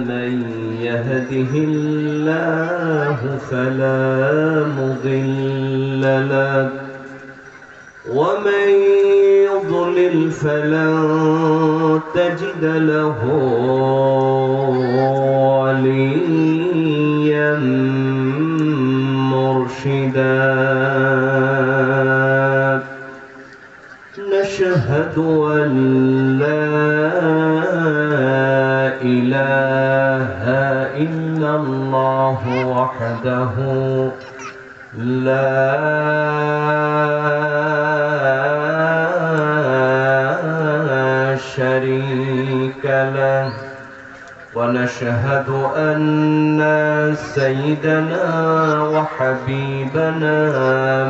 من يهده الله فلا مضل له ومن يضلل فلن تجد له وليا مرشدا نشهد أن لا إله إلا الله وحده لا شريك له ونشهد أن سيدنا وحبيبنا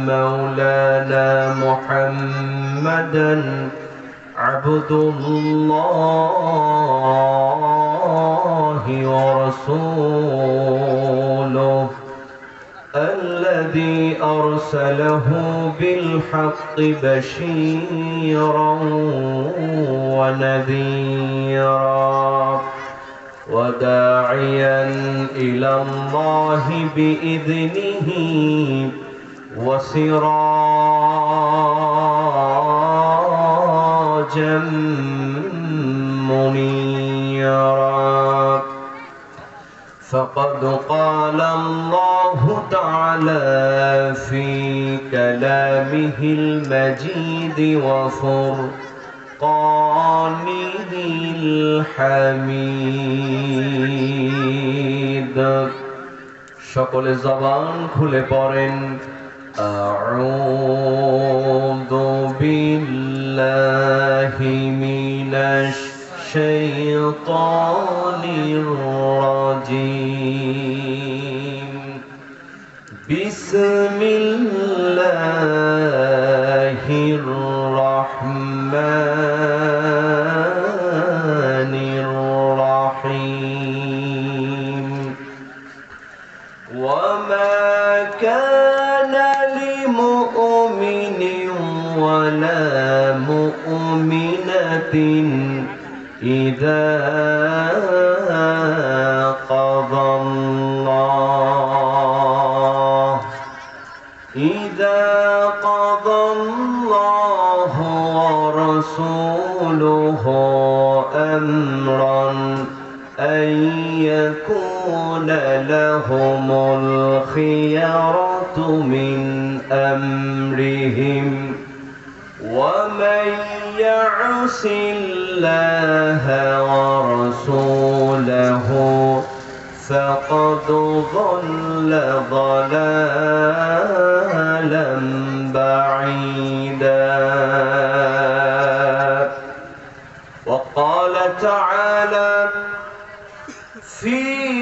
مولانا محمدا عبد الله ورسوله الذي أرسله بالحق بشيرا ونذيرا وداعيا إلى الله بإذنه وسراجا منيرا فقد قال الله تعالى في كلامه المجيد وفرقانه الحميد সকলে জবান খুলে পড়েন আউযু বিল্লাহি মিনাশ শাইতানির রাজীম বিসমিল্লাহির রাহমানির রাহিম ওয়ামা কানা লিমুমিনিন ওয়ালা মুমিনাতিন إذا قضى الله ورسوله أمرا أن يكون لهم الخيرة من أمرهم ومن يعص الله ورسوله فقد ضل ضلالا بعيدا وقال تعالى في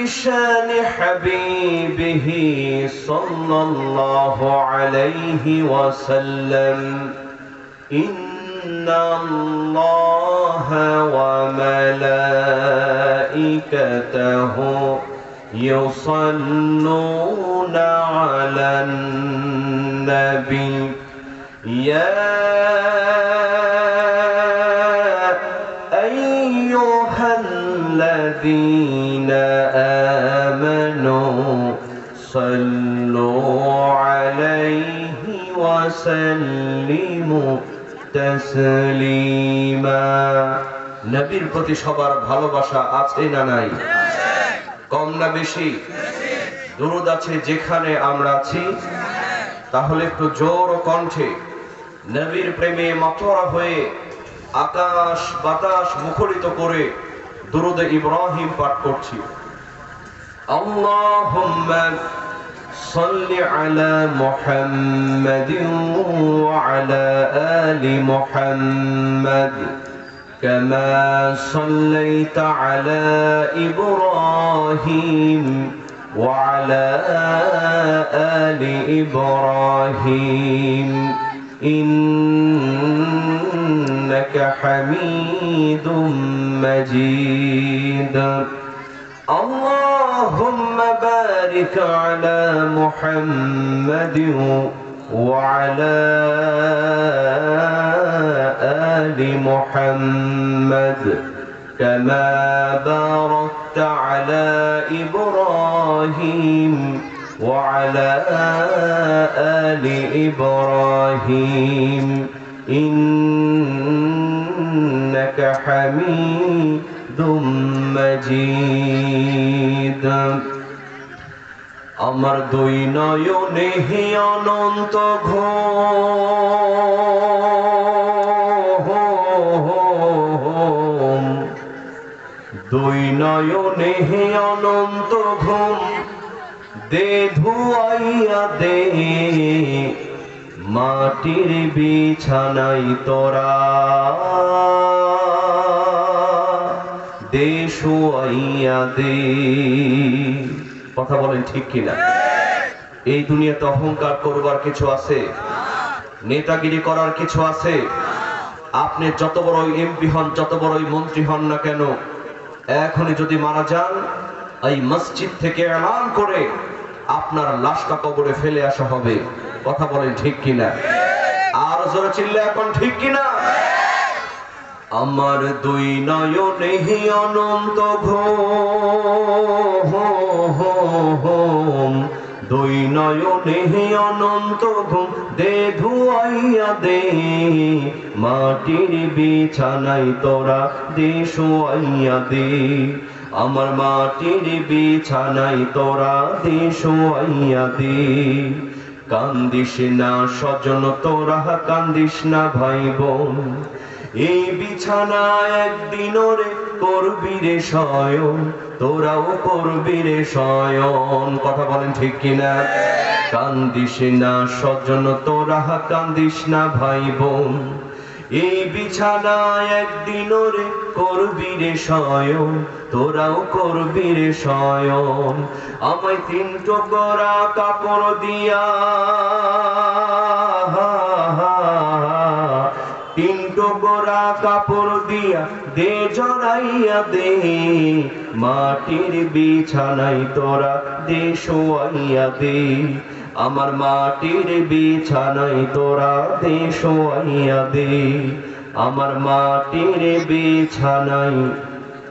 شان حبيبه صلى الله عليه وسلم إن الله وملائكته يصلون على النبي يا أيها الذين آمنوا صلوا عليه وسلموا تسليما নবীর প্রতি সবার ভালোবাসা আছে না নাই? কম না বেশি? দুরূদ আছে যেখানে আমরা আছি? তাহলে একটু জোর কণ্ঠে নবীর প্রেমে মাতোয়ারা হয়ে আকাশ বাতাস মুখরিত করে দুরূদে ইব্রাহিম পাঠ করছি। আল্লাহুম্মা صل على محمد وعلى آل محمد كما صليت على إبراهيم وعلى آل إبراهيم إنك حميد مجيد اللهم بارك على محمد وعلى آل محمد كما باركت على إبراهيم وعلى آل إبراهيم إنك حميد مجيد আমার দুই নয়নে অনন্ত ঘুম দুই নয়নে অনন্ত ঘুম দে ধুয়াইয়া দে মাটির বিছানাই তোরা দে শুয়াইয়া দে। কথা বলেন ঠিক কিনা? এই দুনিয়াতে অহংকার করবার কিছু আছে? নেতাগিরি করার কিছু আছে? আপনি যত বড়ই এমপি হন, যত বড়ই মন্ত্রী হন না কেন, এখনই যদি মারা যান এই মসজিদ থেকে এলান করে আপনার লাশটা কবরে ফেলে আসা হবে। কথা বলেন ঠিক কিনা? আর জোরে চিল্লে এখন ঠিক কিনা? আমার দুই নয়নে অনন্ত ঘুম দুই নয়নে অনন্ত ঘুম দে ধুয়াইয়া দে মাটির বিছানাই তোরা দে শুয়াইয়া দে আমার মাটির বিছানাই তোরা দে শুয়াইয়া দে। কান্দিস না স্বজন তোরা, কান্দিস না ভাই বোন, এই বিছানা একদিন রে করবি রে শয়ন, তোরাও করবি রে শয়ন। কথা বলেন ঠিক কিনা? কান্দিস না স্বজন তোরা, কান্দিস না ভাই বোন, এই বিছানা একদিন রে করবি রে শয়ন, তোরাও করবি রে শয়ন। আমায় তিন টুকরা কাপড় দিয়া তিন টুকরা কাপড় দিয়া দে জড়াইয়া দে মাটির বিছানাই তোরা দে শোয়াইয়া দে আমার মাটির বিছানাই তোরা দে শোয়াইয়া দে আমার মাটির বিছানাই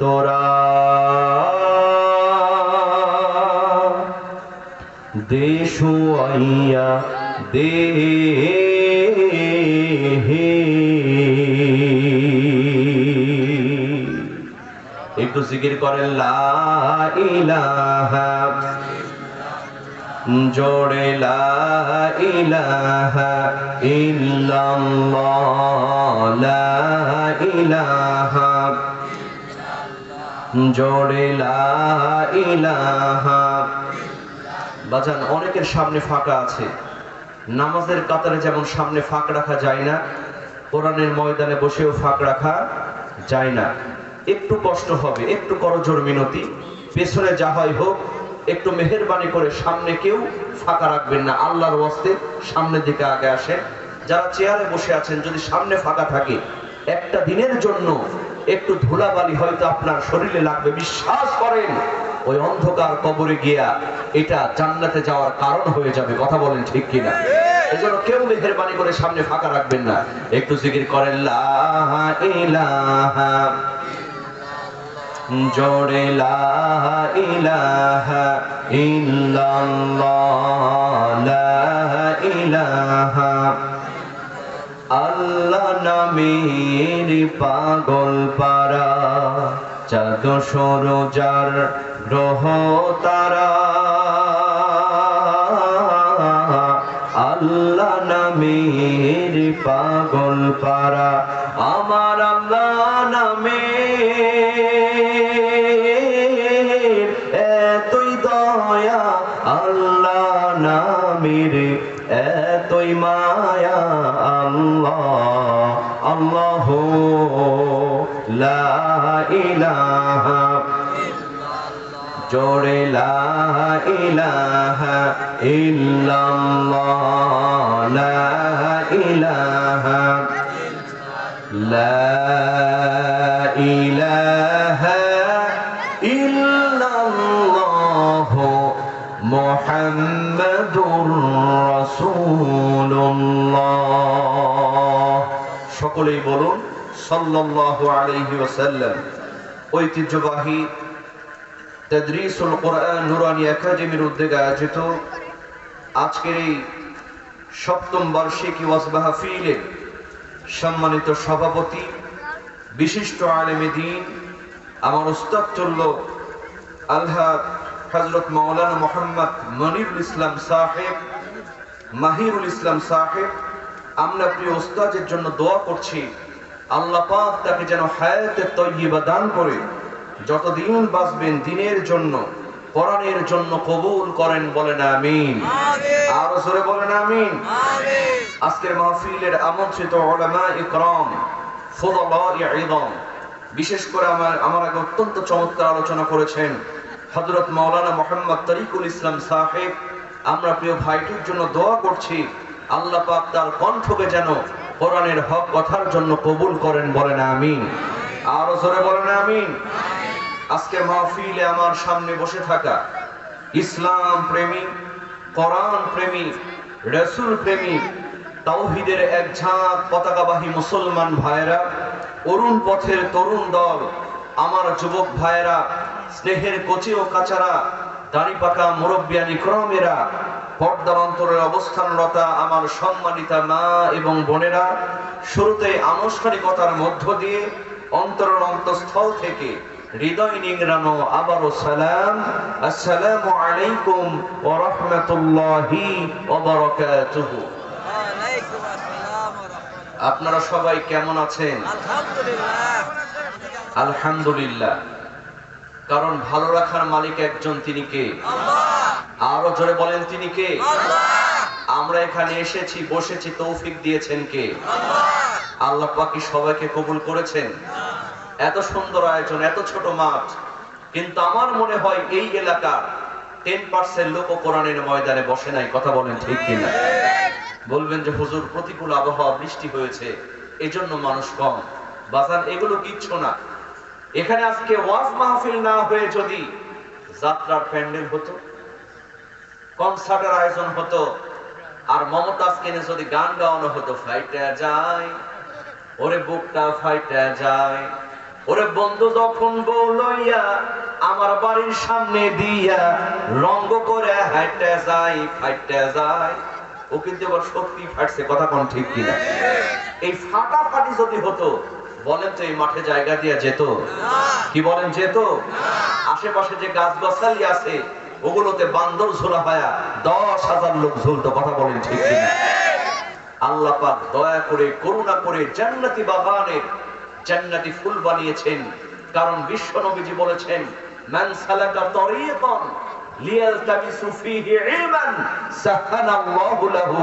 তোরা দে শোয়াইয়া দে। একটু জিকির করেন লা ইলাহা, জোরে লা ইলাহা ইল্লাল্লাহ, লা ইলাহা, জোরে লা ইলাহা। বাজান অনেকের সামনে ফাঁকা আছে, নামাজের কাতারে যেমন সামনে ফাঁক রাখা যায় না, কোরআনের ময়দানে বসেও ফাঁক রাখা যায় না। একটু কষ্ট হবে, একটু করজোড় মিনতি, পেছনে যা হয় হোক, একটু মেহেরবানি করে সামনে কেউ ফাঁকা রাখবেন না। আল্লাহর ওয়াস্তে সামনের দিকে আগে আসেন। যারা চেয়ারে বসে আছেন, যদি সামনে ফাঁকা থাকে, একটা দিনের জন্য একটু ধুলাবালি হয়তো আপনার শরীরে লাগবে, বিশ্বাস করেন ওই অন্ধকার কবরে গিয়া এটা জান্নাতে যাওয়ার কারণ হয়ে যাবে। কথা বলেন ঠিক কিনা? এজন্য কেউ মেহেরবানি করে সামনে ফাঁকা রাখবেন না। একটু জিকির করেন লা ইলাহা, জোরে লা ইলাহা ইল্লাল্লাহ, লা ইলাহা। আল্লাহ নামের পাগল পারা, চাঁদ সরোজার গ্রহ তারা, আল্লাহ নামের পাগল পারা, আমার আল্লাহ নামে এতই দয়া, আল্লাহ নামের এতই মায়া, আল্লাহ আল্লাহ লা ইলাহা, জোরে লা ইলাহা ইল্লাল্লাহ, লা ইলাহা, লা ইলাহা ইল্লাল্লাহ মুহাম্মাদুর রাসূলুল্লাহ। সকলেই বলুন সাল্লাল্লাহু আলাইহি ওয়াসাল্লাম। ঐতিহ্যবাহী তাদরিসুল কোরআন নুরানী একাডেমির উদ্যোগে আয়োজিত আজকের এই ৭ম বার্ষিকী ওয়াজ মাহফিলের সম্মানিত সভাপতি বিশিষ্ট আলেমে দ্বীন আমার উস্তাদ তুল্য আলহাজ হযরত মাওলানা মুহাম্মদ মনিরুল ইসলাম সাহেব, মাহিরুল ইসলাম সাহেব, আমরা প্রিয় উস্তাদের জন্য দোয়া করছি আল্লাহ পাক তাকে যেন হায়াতে তয়্যিবা দান করে যতদিন বাঁচবেন দিনের জন্য, কোরআনের জন্য কবুল করেন, বলেন আমিন। আরো জোরে বলেন আমিন। আজকের মাহফিলের আমন্ত্রিত উলামা ইকরাম, ফুদালায়ে ইযম, বিশেষ করে আমার আগে অত্যন্ত চমৎকার আলোচনা করেছেন হযরত মাওলানা মুহাম্মদ তরিকুল ইসলাম সাহেব। আমরা প্রিয় ভাইটির জন্য দোয়া করছি আল্লাহ পাক তার কণ্ঠকে যেন কোরআনের হক কথার জন্য কবুল করেন, বলেন আমিন। আরো জোরে বলেন আমিন। আজকের মাহফিলে আমার সামনে বসে থাকা ইসলাম প্রেমী, কোরআন প্রেমী, রাসূল প্রেমী, তাওহীদের এক ঝাঁক পতাকাবাহী মুসলমান ভাইরা, অরুণ পথের তরুণ দল, আমার যুবক ভাইরা, স্নেহের কচি ও কাচারা, দাড়ি পাকা মুরব্বিয়ান ইকরামেরা, পর্দার অন্তরের অবস্থানরতা আমার সম্মানিতা মা এবং বোনেরা, শুরুতে আনুষ্ঠানিকতার মধ্য দিয়ে অন্তরের অন্তঃস্থল থেকে হৃদয় নিংড়ানো আবারও সালাম, আসসালামু আলাইকুম ওয়া রাহমাতুল্লাহি ওয়া বারাকাতুহু। আপনারা সবাই কেমন আছেন? আলহামদুলিল্লাহ। কারণ ভালো রাখার মালিক একজন, তিনি কে? আরো জোরে বলেন, তিনি কে? আমরা এখানে এসেছি, বসেছি, তৌফিক দিয়েছেন কে? আল্লাহ পাক কি সবাইকে কবুল করেছেন? এত সুন্দর আয়োজন, এত ছোট মাঠ, কিন্তু আমার মনে হয় এই এলাকার 10% লোক কোরআনের ময়দানে বসে নাই। কথা বলেন ঠিক কিনা? বলবেন যে হুজুর প্রতিকূল আবহাওয়া, বৃষ্টি হয়েছে, এজন্য মানুষ কম। বাজার এগুলো কিচ্ছু না। এখানে আজকে ওয়াজ মাহফিল না হয়ে যদি যাত্রার প্যান্ডেল হতো, কনসার্টের আয়োজন হতো, আর মমতাজ কেনে যদি গান গাওয়ানো হতো, ফাইটা যায় ওরে বুকটা ফাইটা যায়, ওরে বন্ধু যখন বউ লইয়া আমার বাড়ির সামনে দিয়া রঙ্গ করে হাইটা যায়, ফাইটা যায়, ও কিন্তু আবার সত্যি ফাটছে। কথা কোন ঠিক কিনা? এই ফাটাফাটি যদি হতো, বলেন তো এই মাঠে জায়গা দিয়া যেত? কি বলেন, যেত? আশেপাশে যে গাছ গাছালি আছে ওগুলোতে বান্দর ঝোলা হয় 10,000 লোক ঝুলতো। কথা বলেন ঠিক কিনা? আল্লাহ পাক দয়া করে, করুণা করে জান্নাতি বাগানের জান্নাতি ফুল বানিয়েছেন। কারণ বিশ্ব নবীজি বলেছেন, মান সালাকা তরিকান লিয়ালতামিসু ফীহি ইলমান সাহানাল্লাহু লাহু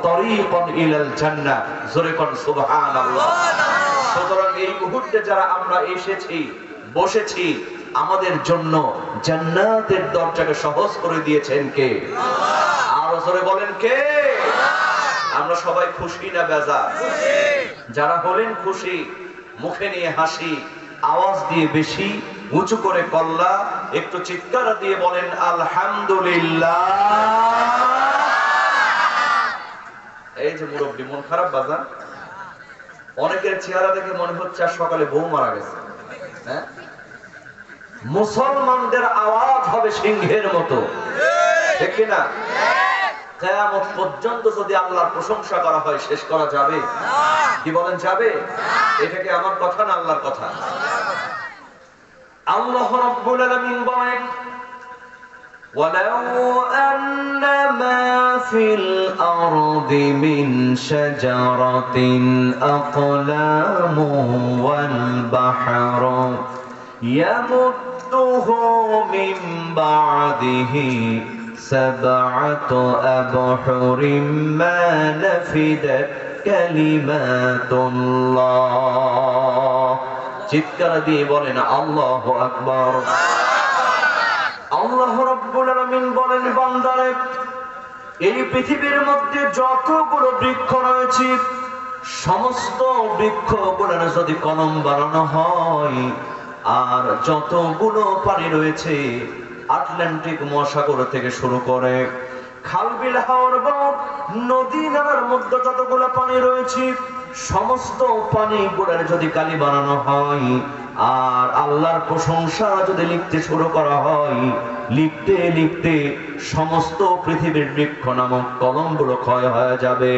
তরিকান ইলাল জান্নাহ। জোরে কোন সুবহানাল্লাহ। সুতরাং এই মুহূর্তে যারা আমরা এসেছি, বসেছি, আমাদের জন্য জান্নাতের দরজাকে সহজ করে দিয়েছেন কে? আরো জোরে বলেন কে? আমরা সবাই খুশি না বেজার? যারা হলেন খুশি, মুখে নিয়ে হাসি, আওয়াজ দিয়ে বেশি উঁচু করে কল্লা, একটু চিৎকার দিয়ে বলেন আলহামদুলিল্লাহ। এই যে মুরব্বী, মন খারাপ বাজার? অনেকের চেহারা দেখে মনে হচ্ছে আর সকালে বউ মারা গেছে। হ্যাঁ, মুসলমানদের আওয়াজ হবে সিংহের মতো, ঠিক কিনা? কিয়ামত পর্যন্ত যদি আল্লাহর প্রশংসা করা হয়, শেষ করা যাবে? কি বলেন, যাবে? এটা কি আমার কথা না আল্লাহর কথা? আল্লাহ রাব্বুল আলামিন বলেন, ওয়ালাউ আন্না মা ফিল আরদি মিন শাজারাতিন আকলামু ওয়াল বাহরু ইয়ামুদ্দুহু মিন বা'দিহি সাবআতু আবহুরিম মা নাফিদাত কালিমাতুল্লাহ। চিৎকার দিয়ে বলেন আল্লাহু আকবার। আল্লাহ রাব্বুল আলামিন বলেন, বান্দারে, এই পৃথিবীর মধ্যে যতগুলো বৃক্ষ রয়েছে, সমস্ত বৃক্ষগুলো যদি কলম বানানো হয়, আর যতগুলো পানি রয়েছে, আটলান্টিক মহাসাগর থেকে শুরু করে খাল বিল হাওর নদী নালার মধ্যে যতগুলো পানি রয়েছে, সমস্ত পানিগুলোর যদি কালি বানানো হয় আর আল্লাহর প্রশংসা যদি লিখতে শুরু করা হয়, লিখতে লিখতে সমস্ত পৃথিবীর বৃক্ষ নামক কলমগুলো ক্ষয় হয়ে যাবে,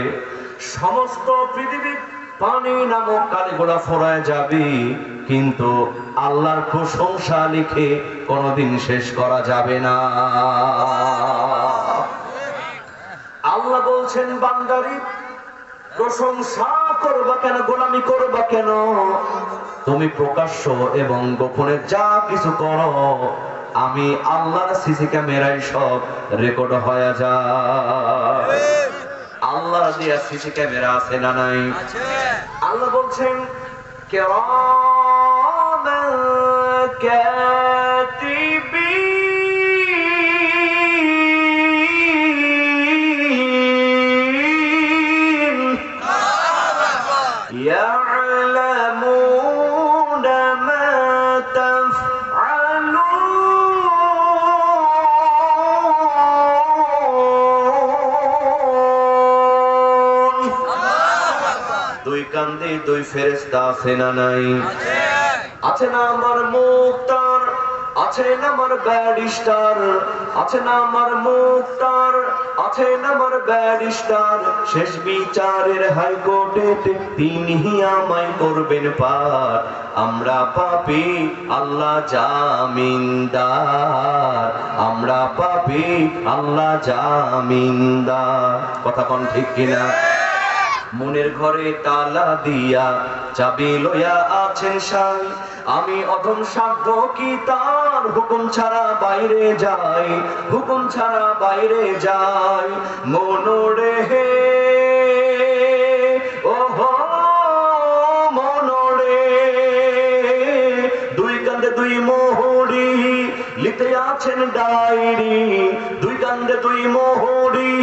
সমস্ত পৃথিবীর পানি নামক কালিগুলো ফোরায় যাবে, কিন্তু আল্লাহর প্রশংসা লিখে কোনোদিন শেষ করা যাবে না। আল্লাহ বলছেন, বান্দারি প্রশংসা করবা কেন, গোলামি করবা কেন? তুমি প্রকাশ্য এবং গোপনে যা কিছু করো আমি আল্লাহর সিসি ক্যামেরায় সব রেকর্ড হয়ে যায়। আল্লাহর দিয়া সিসি ক্যামেরা আছে না নাই? আল্লাহ বলছেন, কিরামান কাতিবিন ইয়ালামুনা মা দুই কান্দে দুই ফেরেশতা আছে না নাই? আছে না আমার মুক্তার, আছে না আমার ব্যারিস্টার, আছে না আমার মুক্তার, আছে না আমার ব্যারিস্টার, শেষ বিচারের হাইকোর্টে তিনি আমায় করবেন পার। আমরা পাপী আল্লাহ জামিনদার, আমরা পাপী আল্লাহ জামিনদার। কথা কোন ঠিক কিনা? মনের ঘরে তালা দিয়া চাবি লইয়া আছেন সাই, আমি অধম সাধ্য কি তার হুকুম ছাড়া বাইরে যাই, হুকুম ছাড়া বাইরে যাই। মনোরে হে ওহো মনোরে, দুই কান্দে দুই মোহরি লিখতে আছেন ডায়েরি, দুই কান্দে দুই মোহরি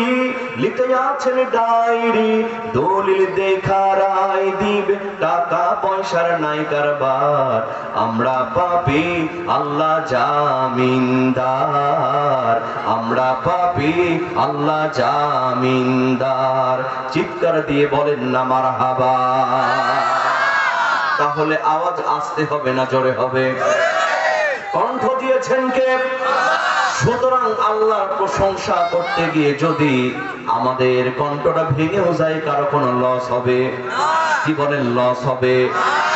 লিখতে আছেন ডায়েরি। দলিল দেখা রায় দিবে, টাকা পয়সার নাই কারবার, আমরা পাপী আল্লাহ জামিনদার, আমরা পাপী আল্লাহ জামিনদার। চিৎকার দিয়ে বলেন না মারহাবা। তাহলে আওয়াজ আসতে হবে না জোরে হবে? কণ্ঠ দিয়েছেন কে? সুতরাং আল্লাহর প্রশংসা করতে গিয়ে যদি আমাদের কণ্ঠটা ভেঙেও যায়, কারো কোনো লস হবে? কি বলেন, লস হবে?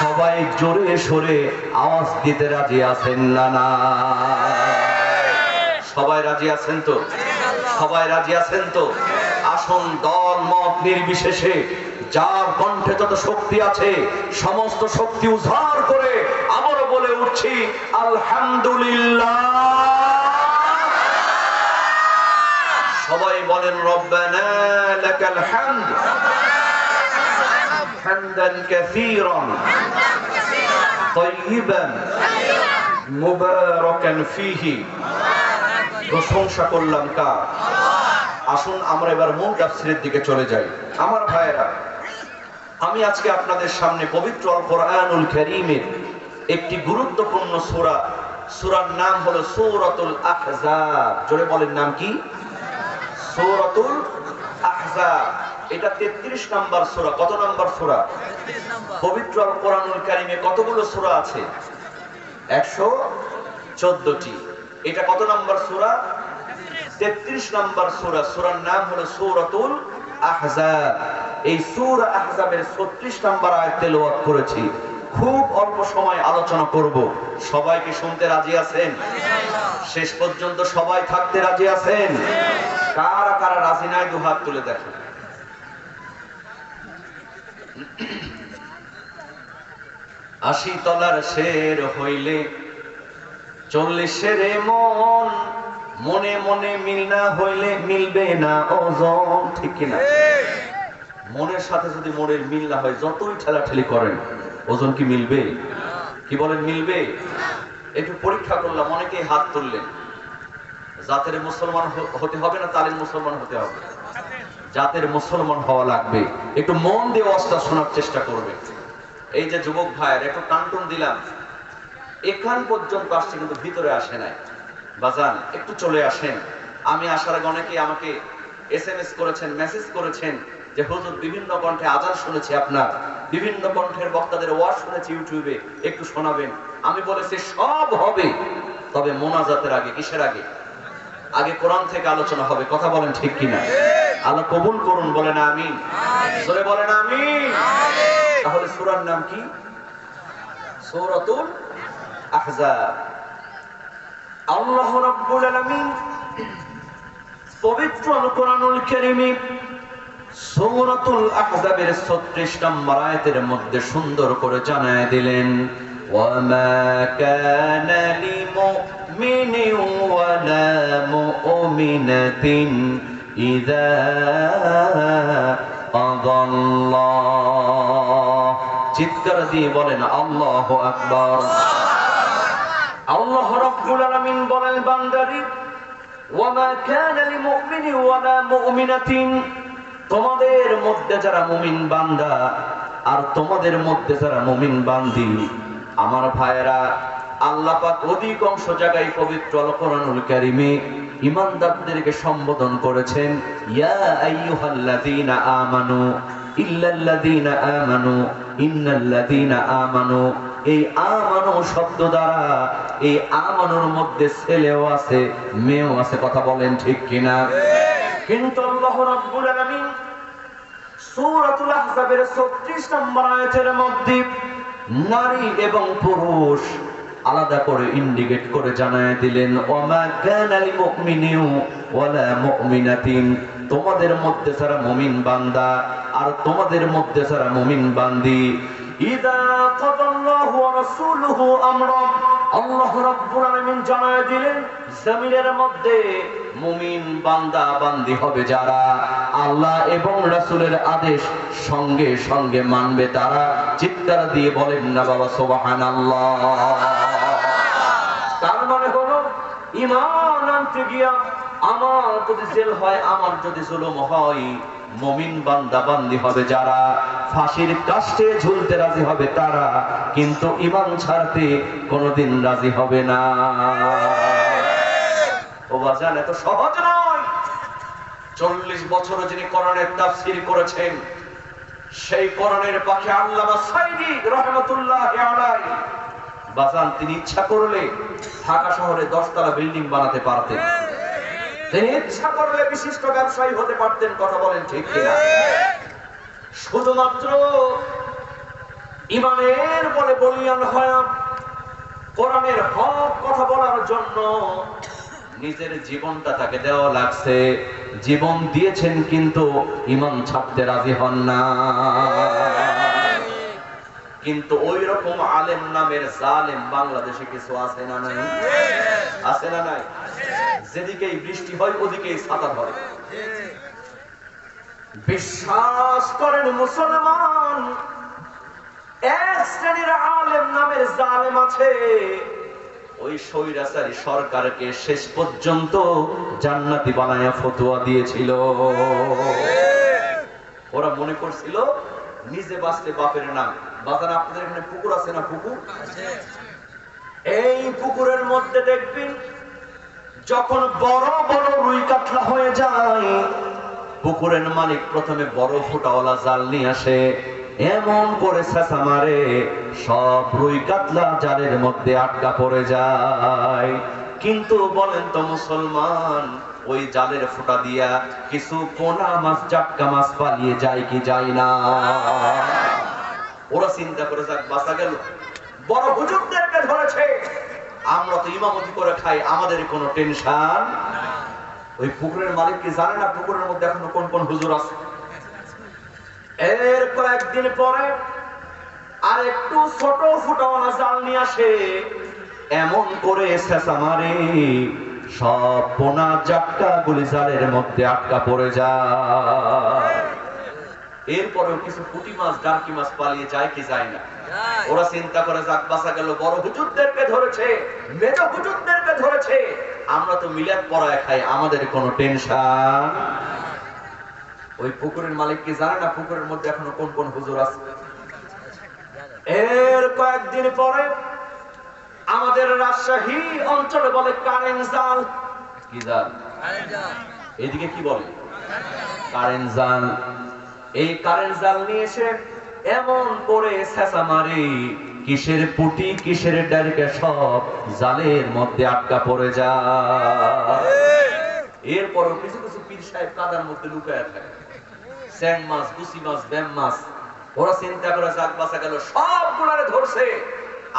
সবাই জোরে সরে আওয়াজ দিতে রাজি আছেন না? না, সবাই রাজি আছেন তো? সবাই রাজি আছেন তো? আসুন দল মত নির্বিশেষে যার কণ্ঠে যত শক্তি আছে সমস্ত শক্তি উজাড় করে আবারও বলে উঠছি, আলহামদুলিল্লাহ। সবাই বলেন, রব্বানা লাকাল হামদ হামদান কাসীরান তাইয়িবান মুবারাকান ফীহি। প্রশংসা করলাম কার? আসুন আমরা এবার মূল তাফসীরের দিকে চলে যাই। আমার ভাইয়েরা, আমি আজকে আপনাদের সামনে পবিত্র আল কোরআনুল কারীমের একটি গুরুত্বপূর্ণ সূরা, সূরার নাম হলো সূরাতুল আহজাব। জোরে বলেন, নাম কি? সূরাতুল আহজাব। এটা 33 নম্বর সূরা। কত নম্বর সূরা? পবিত্র আল কোরআনুল কারীমে কতগুলো সূরা আছে? 114টি। এটা কত নম্বর সূরা? 33 নম্বর সূরা। সূরার নাম হলো সূরাতুল আহজাব। এই সূরা আহজাবের 36 নম্বর আয়াত তেলাওয়াত করেছি। খুব অল্প সময় আলোচনা করব। সবাই কি শুনতে রাজি আছেন? শেষ পর্যন্ত সবাই থাকতে রাজি আছেন? কারা কারা রাজি নাই দুহাত তুলে দেখেন। আশি তলার শের হইলে 40 মন, মনে মনে মিল না হইলে মিলবে না ওজন। ঠিক কিনা? মনের সাথে যদি মনের মিল না হয়, যতই ঠেলাঠেলি করেন, ওজন কি মিলবে? কি বলেন, মিলবে? একটু পরীক্ষা করলাম, অনেকেই হাত তুললেন। জাতের মুসলমান হতে হবে না তালের মুসলমান হতে হবে? জাতের মুসলমান হওয়া লাগবে। একটু মন দিয়ে ওয়াজটা শোনার চেষ্টা করবে। এই যে যুবক ভাইয়ের একটু টানটুন দিলাম, এখান পর্যন্ত আসছে কিন্তু ভিতরে আসে নাই। বাজান একটু চলে আসেন। আমি আসার আগে অনেকেই আমাকে SMS করেছেন, মেসেজ করেছেন যে হুজুর বিভিন্ন কণ্ঠে আজান শুনেছি, আপনার বিভিন্ন কণ্ঠের বক্তাদের ওয়াজ শুনেছি ইউটিউবে, একটু শোনাবেন। আমি বলেছি সব হবে, তবে মোনাজাতের আগে। কিসের আগে? আগে কোরআন থেকে আলোচনা হবে। কথা বলেন ঠিক কিনা? আল্লাহ কবুল করুন, বলেন আমিন। জোরে বলেন আমিন। তাহলে সূরার নাম কি? সূরাতুল আহজাব। আল্লাহ রাব্বুল আলামিন পবিত্র কোরআনুল কারীমে সূরাতুল আহজাবের 36 নম্বর আয়াতের মধ্যে সুন্দর করে জানায় দিলেন, ওয়ামা কানা লিমুমিনিন ওয়ালা মুমিনাতিন ইযা আযাল্লাহ। চিৎকার দিয়ে বলেন আল্লাহু আকবার। আল্লাহ রাব্বুল আলামিন বলেন, বান্দারি ওয়ামা কানা লিমুমিনিন ওয়ালা মুমিনাতিন, তোমাদের মধ্যে যারা মুমিন বান্দা আর তোমাদের মধ্যে যারা মুমিন বান্দি, আমার ভাইয়েরা, আল্লাহ পাক অধিকাংশ জায়গায় পবিত্র আল কোরআনুল কারীমে ঈমানদারদেরকে সম্বোধন করেছেন ইয়া আইয়ুহাল্লাযীনা আমানু ইল্লাল্লাযীনা আমানু ইন্নাল্লাযীনা আমানু। এই আমানু শব্দ দ্বারা এই আমানুর মধ্যে ছেলেও আছে মেয়েও আছে। কথা বলেন ঠিক কিনা? কিন্তু আল্লাহ রাব্বুল আলামিন সূরাতুল আহজাবের 36 নম্বর আয়াতের মধ্যে নারী এবং পুরুষ আলাদা করে ইন্ডিকেট করে জানায় দিলেন, ওয়ামা কানা লিমুমিনিন ওয়ালা মুমিনাতিন, তোমাদের মধ্যে যারা মুমিন বান্দা আর তোমাদের মধ্যে যারা মুমিন বান্দি, ইযা কাদাল্লাহু ওয়া রাসূলুহু আমরা, আল্লাহ রাব্বুল আলামিন জানায় দিলেন জমিনের মধ্যে মুমিন বান্দা বান্দি হবে যারা আল্লাহ এবং রাসূলের আদেশ সঙ্গে সঙ্গে মানবে তারা। চিৎকার দিয়ে বলেন না বাবা সুবহানাল্লাহ। তার মানে হলো ঈমান আনতে গিয়া আমার যদি জেল হয়, আমার যদি জুলুম হয়, মুমিন বান্দা বান্দি হবে যারা, ফাঁসির কাস্টে ঝুলতে রাজি হবে তারা, কিন্তু ঈমান ছাড়তে কোনোদিন রাজি হবে না। ও বাজান, এত সহজ নয়। 40 বছর যিনি কোরআনের তাফসীর করেছেন, সেই কোরআনের পাখি আল্লামা সাইদি রাহমাতুল্লাহি আলাইহি, বাজান তিনি ইচ্ছা করলে ঢাকা শহরে 10 তলা বিল্ডিং বানাতে পারতেন। তিনি ইচ্ছা করলে বিশিষ্ট ব্যবসায়ী হতে পারতেন। কথা বলেন ঠিক কিনা? শুধুমাত্র ঈমানের বলে বলিয়ান হয় কোরআনের হক কথা বলার জন্য নিজের জীবনটা তাকে দেওয়া লাগছে। জীবন দিয়েছেন কিন্তু ঈমান ছাড়তে রাজি হন না। কিন্তু ওই রকম আলেম নামের জালেম বাংলাদেশে কিছু আছে না নাই? আছে না নাই? যেদিকেই বৃষ্টি হয় ওদিকেই ছাতা ধরে। বিশ্বাস করেন মুসলমান, এক শ্রেণীর আলেম নামের জালেম আছে, ওই স্বৈরাচারী সরকারকে শেষ পর্যন্ত জান্নাতি বানায়া ফতোয়া দিয়েছিল। ওরা মনে করছিল নিজে বাঁচতে বাপের নাম। বাজার আপনাদের এখানে পুকুর আছে না? পুকুর এই পুকুরের মধ্যে দেখবেন যখন বড় বড় রুই কাতলা হয়ে যায়, পুকুরের মালিক প্রথমে বড় ফুটাওয়ালা জাল নিয়ে আসে, এমন করে ছেঁচা মারে সব রুই কাতলা জালের মধ্যে আটকা পড়ে যায়। কিন্তু বলেন তো মুসলমান, ওই জালের ফুটা দিয়া কিছু পোনা মাছ জাটকা মাছ পালিয়ে যায় কি যায় না? ওরা চিন্তা করে যাক বাঁচা গেল, বড় হুজুরদেরকে ধরেছে, আমরা তো ইমামতি করে খাই, আমাদের কোনো টেনশন। ওই পুকুরের মালিক কি জানে না পুকুরের মধ্যে এখনো কোন কোন হুজুর আছে? এর কয়েকদিন পরে আর একটু ছোট ফুটাওয়ালা জাল নিয়ে আসে, এমন করে ছেঁচা মারে সব পোনা জাটকা গুলি জালের মধ্যে আটকা পড়ে যায়। এরপরেও কিছু পুঁটি মাছ ডারকি মাছ পালিয়ে যায় কি যায় না? ওরা চিন্তা করে যাক বাঁচা গেল, বড় হুজুরদেরকে ধরেছে, মেজ হুজুরদেরকে ধরেছে, আমরা তো মিলাদ পড়ায় খাই, আমাদের কোনো টেনশন। ওই পুকুরের মালিক কি জানে না পুকুরের মধ্যে এখনো কোন কোন হুজুর আছে? এর কয়েকদিন পরে আমাদের রাজশাহী অঞ্চলে বলে কারেন্ট জাল। কি জাল? এদিকে কি বলে? কারেন্ট জাল। এই কারেন্ট জাল নিয়ে এসে এমন করে ছেঁচা মারে, কিসের পুটি কিসের ডারকে সব জালের মধ্যে আটকা পড়ে যায়। এরপরও কিছু কিছু পীর সাহেব কাদার মধ্যে লুকায় থাকে, স্যাং মাছ, গুছি মাছ, ব্যাম মাছ, ওরা চিন্তা করে যাক বাঁচা গেল, সবগুলারে ধরছে।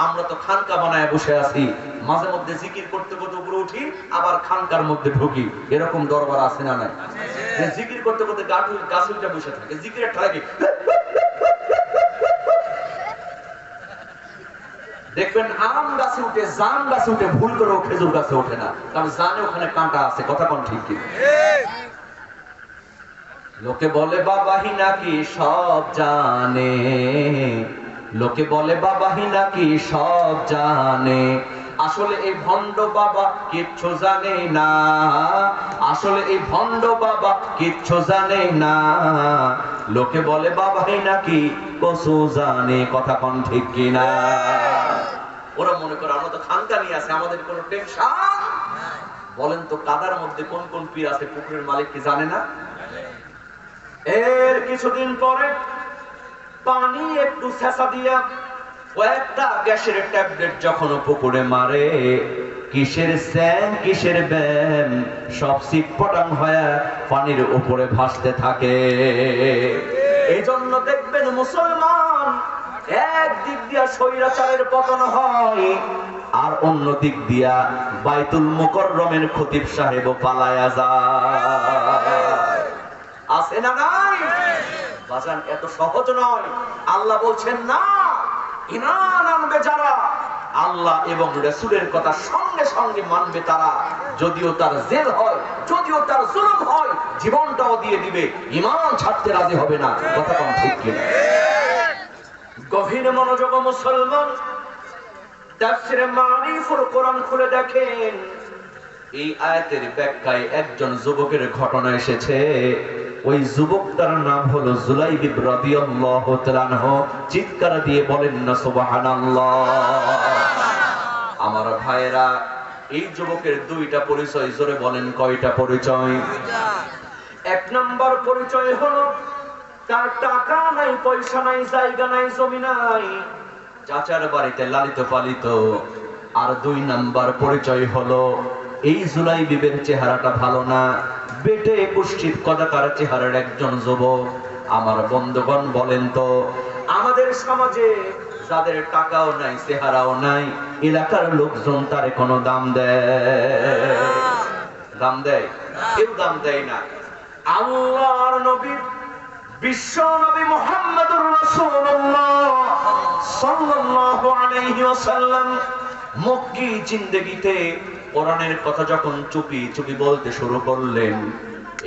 আমরা তো খানকা বানায় বসে আছি, মাঝে মধ্যে জিকির করতে করতে উপরে উঠি, আবার খানকার মধ্যে ঢুকি। এরকম দরবার আছে না নাই? জিকির করতে করতে গাছ উঠে বসে থাকে, জিকিরের ঠাড়াকে দেখবেন আম গাছে উঠে, জাম গাছে উঠে, ভুল করেও খেজুর গাছে ওঠে না, কারণ জানে ওখানে কাঁটা আছে। কথা কোন ঠিক কি? লোকে বলে বাবাহি নাকি সব জানে, লোকে বলে বাবাহি নাকি সব জানে, আসলে এই ভণ্ড বাবা কিচ্ছু জানে না, আসলে এই ভণ্ড বাবা কিচ্ছু জানে না, লোকে বলে বাবাহি নাকি কসু জানে। কথা কোন ঠিক কিনা? ওরা মনে করে আমরা তো খানকা নিয়ে আছে, আমাদের কোনো টেনশন। বলেন তো কাদার মধ্যে কোন কোন পীর আছে পুকুরের মালিক কি জানে না? এর কিছুদিন পরে পানি একটু ছেঁচা দিয়া কয়েকটা গ্যাসের ট্যাবলেট যখন পুকুরে মারে, কিসের স্যাং কিসের ব্যাম সব সিটপটাং হয়ে পানির উপরে ভাসতে থাকে। এই জন্য দেখবেন মুসলমান একদিক দিয়া স্বৈরাচারের পতন হয়, আর অন্য দিক দিয়া বাইতুল মুকাররমের খতিব সাহেব পালায়া যায়। আছে না নাই? বাজান এত সহজ নয়। আল্লাহ বলছেন না, ঈমান আনবে যারা আল্লাহ এবং রাসূলের কথা সঙ্গে সঙ্গে মানবে তারা, যদিও তার জেল হয়, যদিও তার জুলুম হয়, জীবনটাও দিয়ে দিবে, ঈমান ছাড়তে রাজি হবে না। কথা কোন ঠিক কিনা? গভীর মনোযোগ মুসলমান, তাফসীরে মারিফুল কোরআন খুলে দেখেন, এই আয়াতের ব্যাখ্যায় একজন যুবকের ঘটনা এসেছে। ওই যুবকটার নাম হলো জুলাইবিব রাদিয়াল্লাহু তাআলা আনহু। চিৎকার দিয়ে বলেন না সুবহানাল্লাহ। আমার ভাইরা, এই যুবকের দুইটা পরিচয়, জোরে বলেন কয়টা পরিচয়? এক নাম্বার পরিচয় হলো তার টাকা নাই, পয়সা নাই, জায়গা নাই, জমি নাই, চাচার বাড়িতে লালিত পালিত। আর দুই নাম্বার পরিচয় হলো এই জুলাইবিবের চেহারাটা ভালো না, বেটে পুষ্টির কদাকার চেহারার একজন যুবক। আমার বন্ধুগণ বলেন তো, আমাদের সমাজে যাদের টাকাও নাই, চেহারাও নাই, এলাকার লোকজন তার কোনো দাম দেয়? দাম দেয়? কেউ দাম দেয় না। আল্লাহর নবী, বিশ্ব নবী মুহাম্মদুর রাসূলুল্লাহ সাল্লাল্লাহু আলাইহি ওয়াসাল্লাম মক্কি জিন্দেগিতে কোরআনের কথা যখন চুপি চুপি বলতে শুরু করলেন,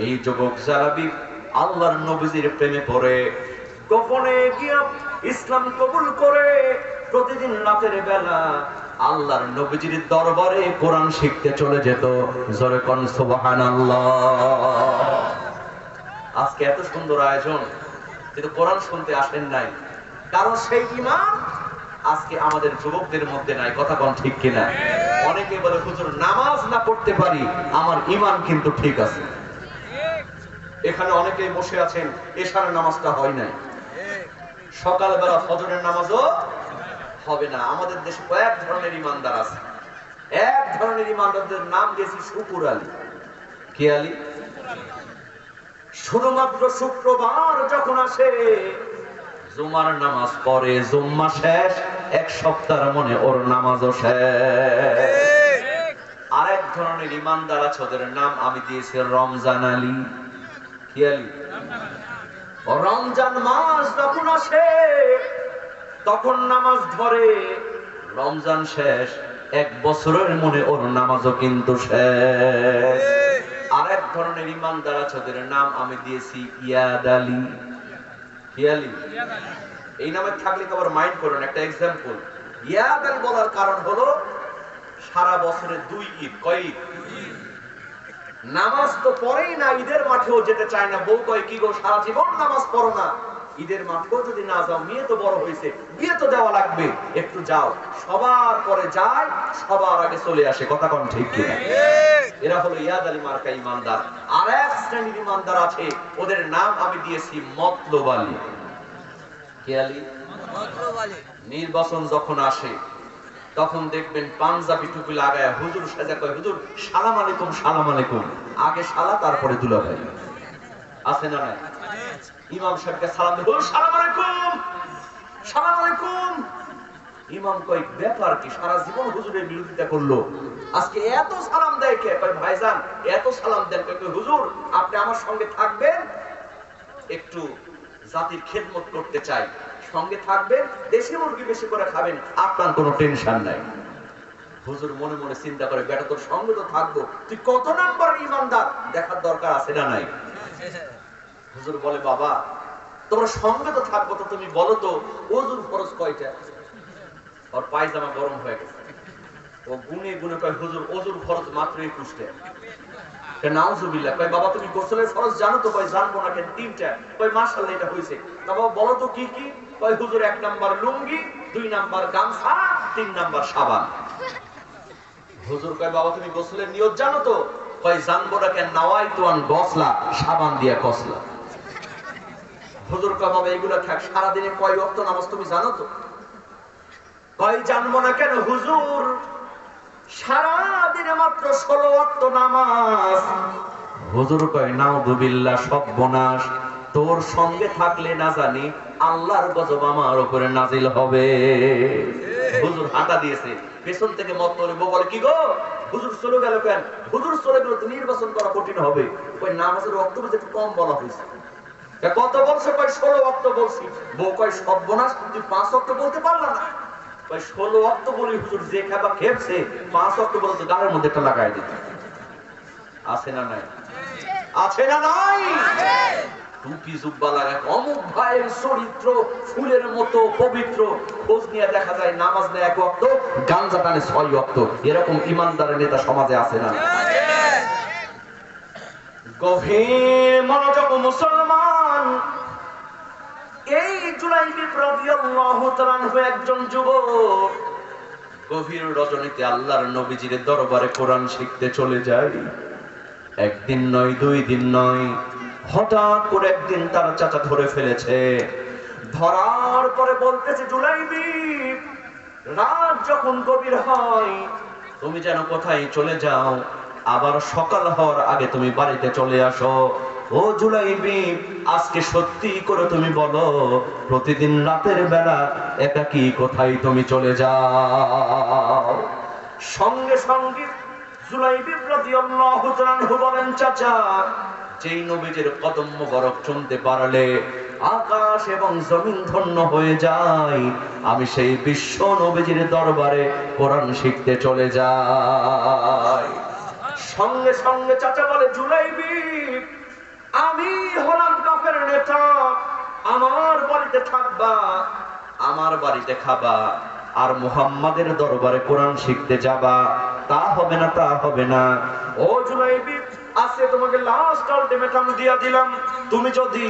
এই যুবক জালাবি আল্লাহর নবীজির প্রেমে পড়ে গোপনে গিয়া ইসলাম কবুল করে প্রতিদিন রাতের বেলা আল্লাহর নবীজির দরবারে কোরআন শিখতে চলে যেত। জোরে কোন সুবহানাল্লাহ। আজকে এত সুন্দর আয়োজন, কিন্তু কোরআন শুনতে আসেন নাই, কারণ সেই ঈমান আজকে আমাদের যুবকদের মধ্যে নাই। কথা কোন ঠিক কিনা? অনেকে বলে হুজুর নামাজ না পড়তে পারি, আমার ঈমান কিন্তু ঠিক আছে। এখানে অনেকেই বসে আছেন, এশারের নামাজটা হয় নাই, সকালবেলা ফজরের নামাজও হবে না। আমাদের দেশে কয়েক ধরনের ঈমানদার আছে। এক ধরনের ঈমানদারদের নাম দিয়েছি শুকুর আলী। কি আলী? শুধুমাত্র শুক্রবার যখন আসে জুমার নামাজ পড়ে, জুম্মা শেষ, এক সপ্তাহের মনে ওর নামাজও শেষ। আরেক ধরনের ঈমানদার আছে, ওদের নাম আমি দিয়েছি রমজান আলী। কি আলী? রমজান মাস যখন আসে তখন নামাজ ধরে, রমজান শেষ, এক বছরের মনে ওর নামাজও কিন্তু শেষ। আরেক ধরনের ঈমানদার আছে, ওদের নাম আমি দিয়েছি ইয়াদ আলী। কি আলী? এই নামে থাকলে আবার মাইন্ড করুন। একটা এক্সাম্পল, ইয়াদ আলী বলার কারণ হলো সারা বছরে দুই ঈদ। কয় ঈদ? নামাজ তো পড়েই না, ঈদের মাঠেও যেতে চায় না। বউ কয় কি গো, সারা জীবন নামাজ পড়ো না, ঈদের মাঠেও যদি না যাও, মেয়ে তো বড় হয়েছে, বিয়ে তো দেওয়া লাগবে, একটু যাও। সবার পরে যায়, সবার আগে চলে আসে। কথা কোন ঠিক কিনা? এরা হলো ইয়াদ আলী মার্কা ইমানদার। আর এক শ্রেণীর ইমানদার আছে, ওদের নাম আমি দিয়েছি মতলব আলী। কে আলী? মতলব আলী। নির্বাচন যখন আসে তখন দেখবেন পাঞ্জাবি টুপি লাগায় হুজুর সাজা কয়, হুজুর সালাম আলাইকুম, সালাম আলাইকুম। আগে শালা তারপরে দুলাভাই। আছে না নাই? ইমাম সাহেবকে সালাম দেয়, সালাম আলাইকুম, সালাম আলাইকুম। ইমাম কয় ব্যাপার কি, সারা জীবন হুজুরের বিরোধিতা করলো, আজকে এত সালাম দেয় কে? কয় ভাইজান এত সালাম দেন। কয় হুজুর আপনি আমার সঙ্গে থাকবেন, একটু জাতির খেদমত করতে চাই, সঙ্গে থাকবেন, দেশি মুরগি বেশি করে খাবেন, আপনার কোনো টেনশন নাই। হুজুর মনে মনে চিন্তা করে, বেটা তোর সঙ্গে তো থাকবো, তুই কত নাম্বার ইমানদার দেখার দরকার আছে না নাই? হুজুর বলে বাবা তোমার সঙ্গে তো থাকবো, তো তুমি বলো তো ওযুর ফরজ কয়টা? ওর পায়জামা গরম হয়ে গেছে, ও গুনে গুনে কয় হুজুর ওযুর ফরজ মাত্র 21টা। নাউজুবিল্লাহ। কয় বাবা তুমি গোসলের ফরজ জানো তো? কয় জানবো না। কেন 3টা? কয় মাশাআল্লাহ এটা হইছে। বাবা বলো তো কি কি? কয় হুজুর 1 নাম্বার লুঙ্গি, 2 নাম্বার গামছা, 3 নাম্বার সাবান। হুজুর কয় বাবা তুমি গোসলের নিয়ত জানো তো? কয় জানবো না। কেন নাওয়াইতু আন গসলা, সাবান দিয়া কসলা। হুজুর কয় বাবা এগুলা থাক, সারা দিনে কয় ওয়াক্ত নামাজ তুমি জানো তো? কয় জানবো না। কেন হুজুর সারা দিনে মাত্র 16 ওয়াক্ত নামাজ। হুজুর কয় নাউযুবিল্লাহ, সর্বনাশ, তোর সঙ্গে থাকলে না জানি আল্লাহর গজব আমার উপরে নাজিল হবে। হুজুর হাঁটা দিয়েছে, পেছন থেকে মতলব বলে কি গো হুজুর চলে গেল কেন? হুজুর চলে গেল তো নির্বাচন করা কঠিন হবে। কই নামাজের ওয়াক্ত একটু কম বলা হয়েছে। কত বলছে? কয় 16 ওয়াক্ত বলছি। বউ কয় সর্বনাশ, তুই 5 ওয়াক্ত বলতে পারলা না? কয় 16 ওয়াক্ত বলি হুজুর, যে খাবা খেপছে, 5 ওয়াক্ত বলে তো গালের মধ্যে একটা লাগাই দিত। আছে না নাই? আছে না নাই? টুপি জুব্বা লাগায় অমুক ভাইয়ের চরিত্র ফুলের মতো পবিত্র, খোঁজ নিয়ে দেখা যায় নামাজ নেয় 1 ওয়াক্ত, গাঞ্জা টানে 6 ওয়াক্ত। এরকম ইমানদারের নেতা সমাজে আছে না? গভীর মনোযোগ মুসলমান। এই জুলাইবি রাদিয়াল্লাহু তাআলা আনহু একজন যুবক, গভীর রজনীতে আল্লাহর নবীজির দরবারে কোরআন শিখতে চলে যায়। একদিন নয়, 2 দিন নয়, হঠাৎ করে একদিন তার চাচা ধরে ফেলেছে। ধরার পরে বলতেছে, জুলাইবি রাত যখন গভীর হয় তুমি যেন কোথায় চলে যাও, আবার সকাল হওয়ার আগে তুমি বাড়িতে চলে আসো। ও জুলাইবি আজকে সত্যি করে তুমি বলো, প্রতিদিন রাতের বেলা একাকী কোথায় তুমি চলে যাও? সঙ্গে সঙ্গে জুলাইবি রাদিয়াল্লাহু তাআলা আনহু বলেন, চাচা যেই নবীজির কদম মোবারক শুনতে পারলে আকাশ এবং জমিন ধন্য হয়ে যায়, আমি সেই বিশ্ব নবীজির দরবারে কোরআন শিখতে চলে যাই। সঙ্গে সঙ্গে চাচা বলে, জুলাইবি আমি হলাম কাফের নেতা, আমার বাড়িতে থাকবা, আমার বাড়িতে খাবা, আর মুহাম্মাদের দরবারে কোরআন শিখতে যাবা, তা হবে না, তা হবে না। ও জুলাইবি আজকে তোমাকে লাস্ট আলটিমেটাম দিয়া দিলাম, তুমি যদি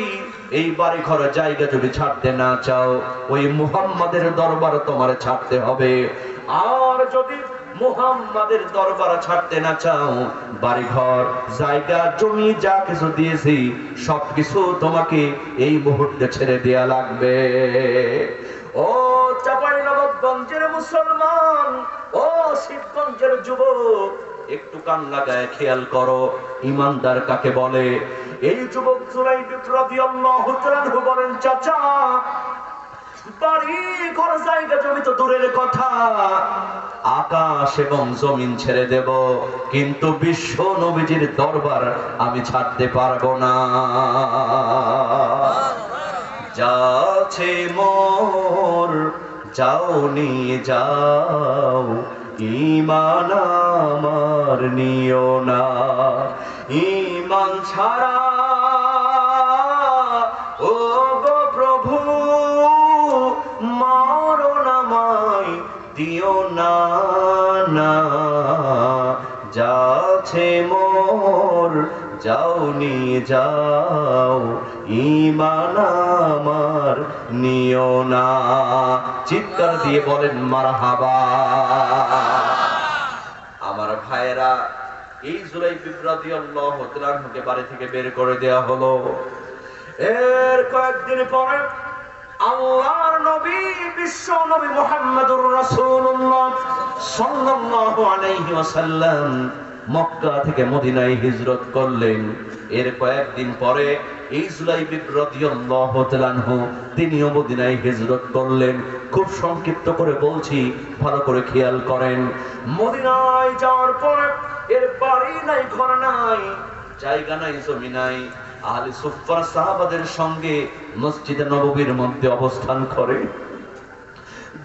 এই বাড়ি ঘরের জায়গা যদি ছাড়তে না চাও, ওই মুহাম্মাদের দরবার তোমারে ছাড়তে হবে। আর যদি মুহাম্মাদের দরবার ছাড়তে না চাও, বাড়ি ঘর জায়গা জমি যা কিছু দিয়েছি সবকিছু তোমাকে এই মুহূর্তে ছেড়ে দেয়া লাগবে। ও চাঁপাইনবাবগঞ্জের মুসলমান, ও শিবগঞ্জের যুবক, একটু কান লাগায় খেয়াল করো, ইমানদার কাকে বলে? এই যুবক জুলাইবি রাদিয়াল্লাহু তাআলা আনহু বলেন, চাচা বাড়ি ঘর জায়গা জমি তো দূরের কথা, আকাশ এবং জমিন ছেড়ে দেব, কিন্তু বিশ্ব নবীজির দরবার আমি ছাড়তে পারবো না। যাচ্ছে মোর যাও নিয়ে যাও, ঈমান আমার নিও না, ঈমান ছাড়া ও গো প্রভু মরণ আমায় দিও না, না যাচ্ছে মোর যাও নিয়ে যাও, ঈমান আমার নিও না। চিৎকার দিয়ে বলেন মারহাবা। আমার ভাইয়েরা, এই জুলাইবি রাদিয়াল্লাহু তাআলা আনহুকে বাড়ি থেকে বের করে দেয়া হলো। এর কয়েকদিন পরে আল্লাহর নবী বিশ্ব নবী মুহাম্মদুর রাসূলুল্লাহ সাল্লাল্লাহু আলাইহি ওয়াসাল্লাম মক্কা থেকে মদিনায় হিজরত করলেন। এর কয়েকদিন পরে এই জুলাইবি রাদিয়াল্লাহু তাআলা আনহু তিনিও মদিনায় হিজরত করলেন। খুব সংক্ষিপ্ত করে বলছি, ভালো করে খেয়াল করেন। মদিনায় যাওয়ার পরে এর বাড়ি নাই, ঘর নাই, জায়গা নাই, জমি নাই। আহলে সুফফার সাহাবাদের সঙ্গে মসজিদে নববীর মধ্যে অবস্থান করে।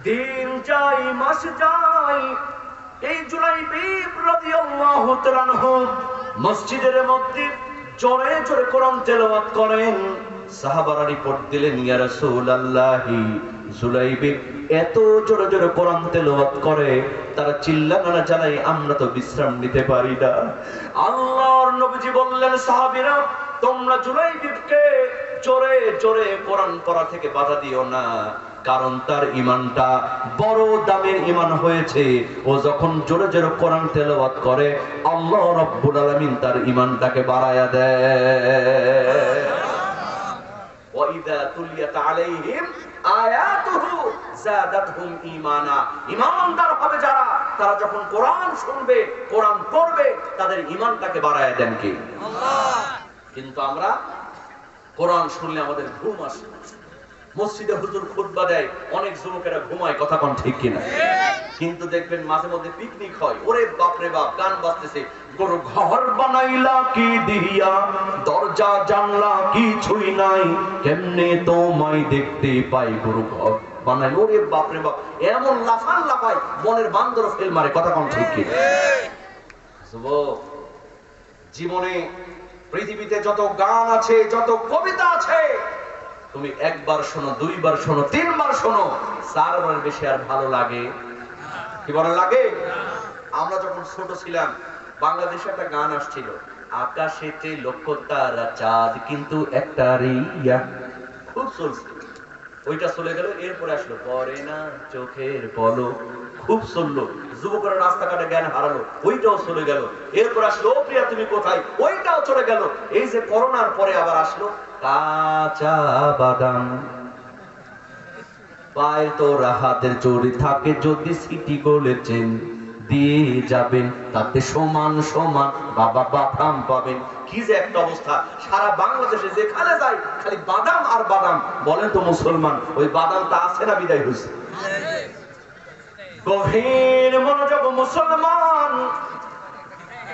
দিন যায়, মাস যায়, এই জুলাইবি রাদিয়াল্লাহু তাআলা আনহু মসজিদের মধ্যে জোরে জোরে কোরআন তেলাওয়াত করেন। সাহাবারা রিপোর্ট দিলেন, ইয়া রাসূলুল্লাহি, জুলাইবি এত জোরে জোরে কোরআন তেলাওয়াত করে, তারা চিল্লানা চালায়, আমরা তো বিশ্রাম নিতে পারি না। আল্লাহর নবীজি বললেন, সাহাবীরা তোমরা জুলাইবিকে জোরে জোরে কোরআন পড়া থেকে বাধা দিও না, কারণ তার ঈমানটা বড় দামের ঈমান হয়েছে। ও যখন জোরে জোরে কোরআন তেলাওয়াত করে, আল্লাহ রাব্বুল আলামিন তার ঈমানটাকে বাড়ায়া দেয়। ওয়া ইযা তুলিয়াত আলাইহিম আয়াতুহু যাদাতহুম ঈমানা। ঈমানদার হবে যারা, তারা যখন কোরআন শুনবে, কোরআন পড়বে, তাদের ঈমানটাকে বাড়ায়া দেন কে? আল্লাহ। কিন্তু আমরা কোরআন শুনলে আমাদের ঘুম আসে। মসজিদে হুজুর খুতবা দেয়, অনেক যুবকেরা ঘুমায়, কথা কোন ঠিক কিনা? কিন্তু দেখবেন মাঝে মধ্যে পিকনিক হয়, ওরে বাপ রে বাপ, গান বাজতেছে, গরু ঘর বানাইলা কি দিয়া, দরজা জানলা কিছুই নাই, কেমনে তোমায় দেখতে পাই, গরু ঘর বানাই, ওরে বাপ রে বাপ, এমন লাফান লাফায় মনের বান্দর ফেল মারে, কথা কোন ঠিক কিনা? যুবক, জীবনে পৃথিবীতে যত গান আছে, যত কবিতা আছে, তুমি একবার শোনো, দুইবার শোনো, তিনবার শোনো, চারবার বেশি আর ভালো লাগে? কি বলে লাগে? আমরা যখন ছোট ছিলাম, বাংলাদেশে একটা গান আসছিল, আকাশেতে লক্ষ তারা চাঁদ কিন্তু একটা রিয়া, খুব চলছে। ওইটা চলে গেল, এরপরে আসলো পরে না চোখের পলক, খুব চললো। যুবকরা রাস্তাঘাটে জ্ঞান হারালো, ওইটাও চলে গেল। এরপর আসলো ও প্রিয়া তুমি কোথায়, ওইটাও চলে গেল। এই যে করোনার পরে আবার আসলো কাঁচা বাদাম, পায়ের তোরা হাতের জড়ি থাকে, যদি সিটি গলেছেন দিয়ে যাবেন, তাতে সমান সমান বাবা বাদাম পাবেন। কি যে একটা অবস্থা, সারা বাংলাদেশে যেখানে যাই খালি বাদাম আর বাদাম। বলেন তো মুসলমান, ওই বাদামটা আছে না বিদায় হয়েছে? গভীর মনোযোগ মুসলমান,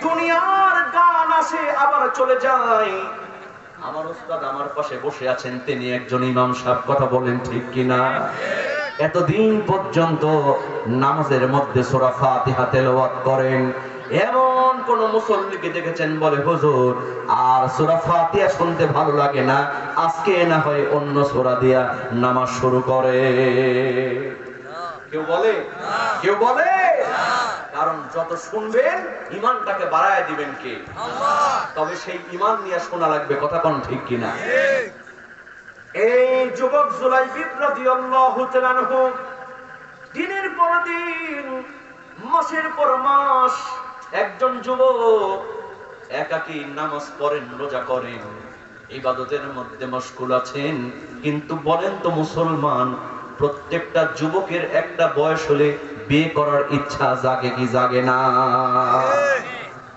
দুনিয়ার গান আসে আবার চলে যায়। আমার উস্তাদ আমার পাশে বসে আছেন, তিনি একজন ইমাম সাহেব, কথা বলেন ঠিক কিনা? এতদিন পর্যন্ত নামাজের মধ্যে সূরা ফাতিহা তেলাওয়াত করেন, এমন কোন মুসল্লিকে দেখেছেন বলে হুজুর আর সূরা ফাতিহা শুনতে ভালো লাগে না, আজকে না হয় অন্য সূরা দিয়া নামাজ শুরু করে? কেউ বলে? কেউ বলে? কারণ যত শুনবেন ঈমানটাকে বাড়ায় দিবেন কে? আল্লাহ। তবে সেই ঈমান নিয়ে শোনা লাগবে, কথা কোন ঠিক কিনা? এই যুবক জুলাইবি রাদিয়াল্লাহু তাআলা আনহু দিনের পর দিন, মাসের পর মাস একজন যুবক একাকী নামাজ পড়েন, রোজা করেন, ইবাদতের মধ্যে মশগুল আছেন। কিন্তু বলেন তো মুসলমান, প্রত্যেকটা যুবকের একটা বয়স হলে বিয়ে করার ইচ্ছা জাগে কি জাগে না?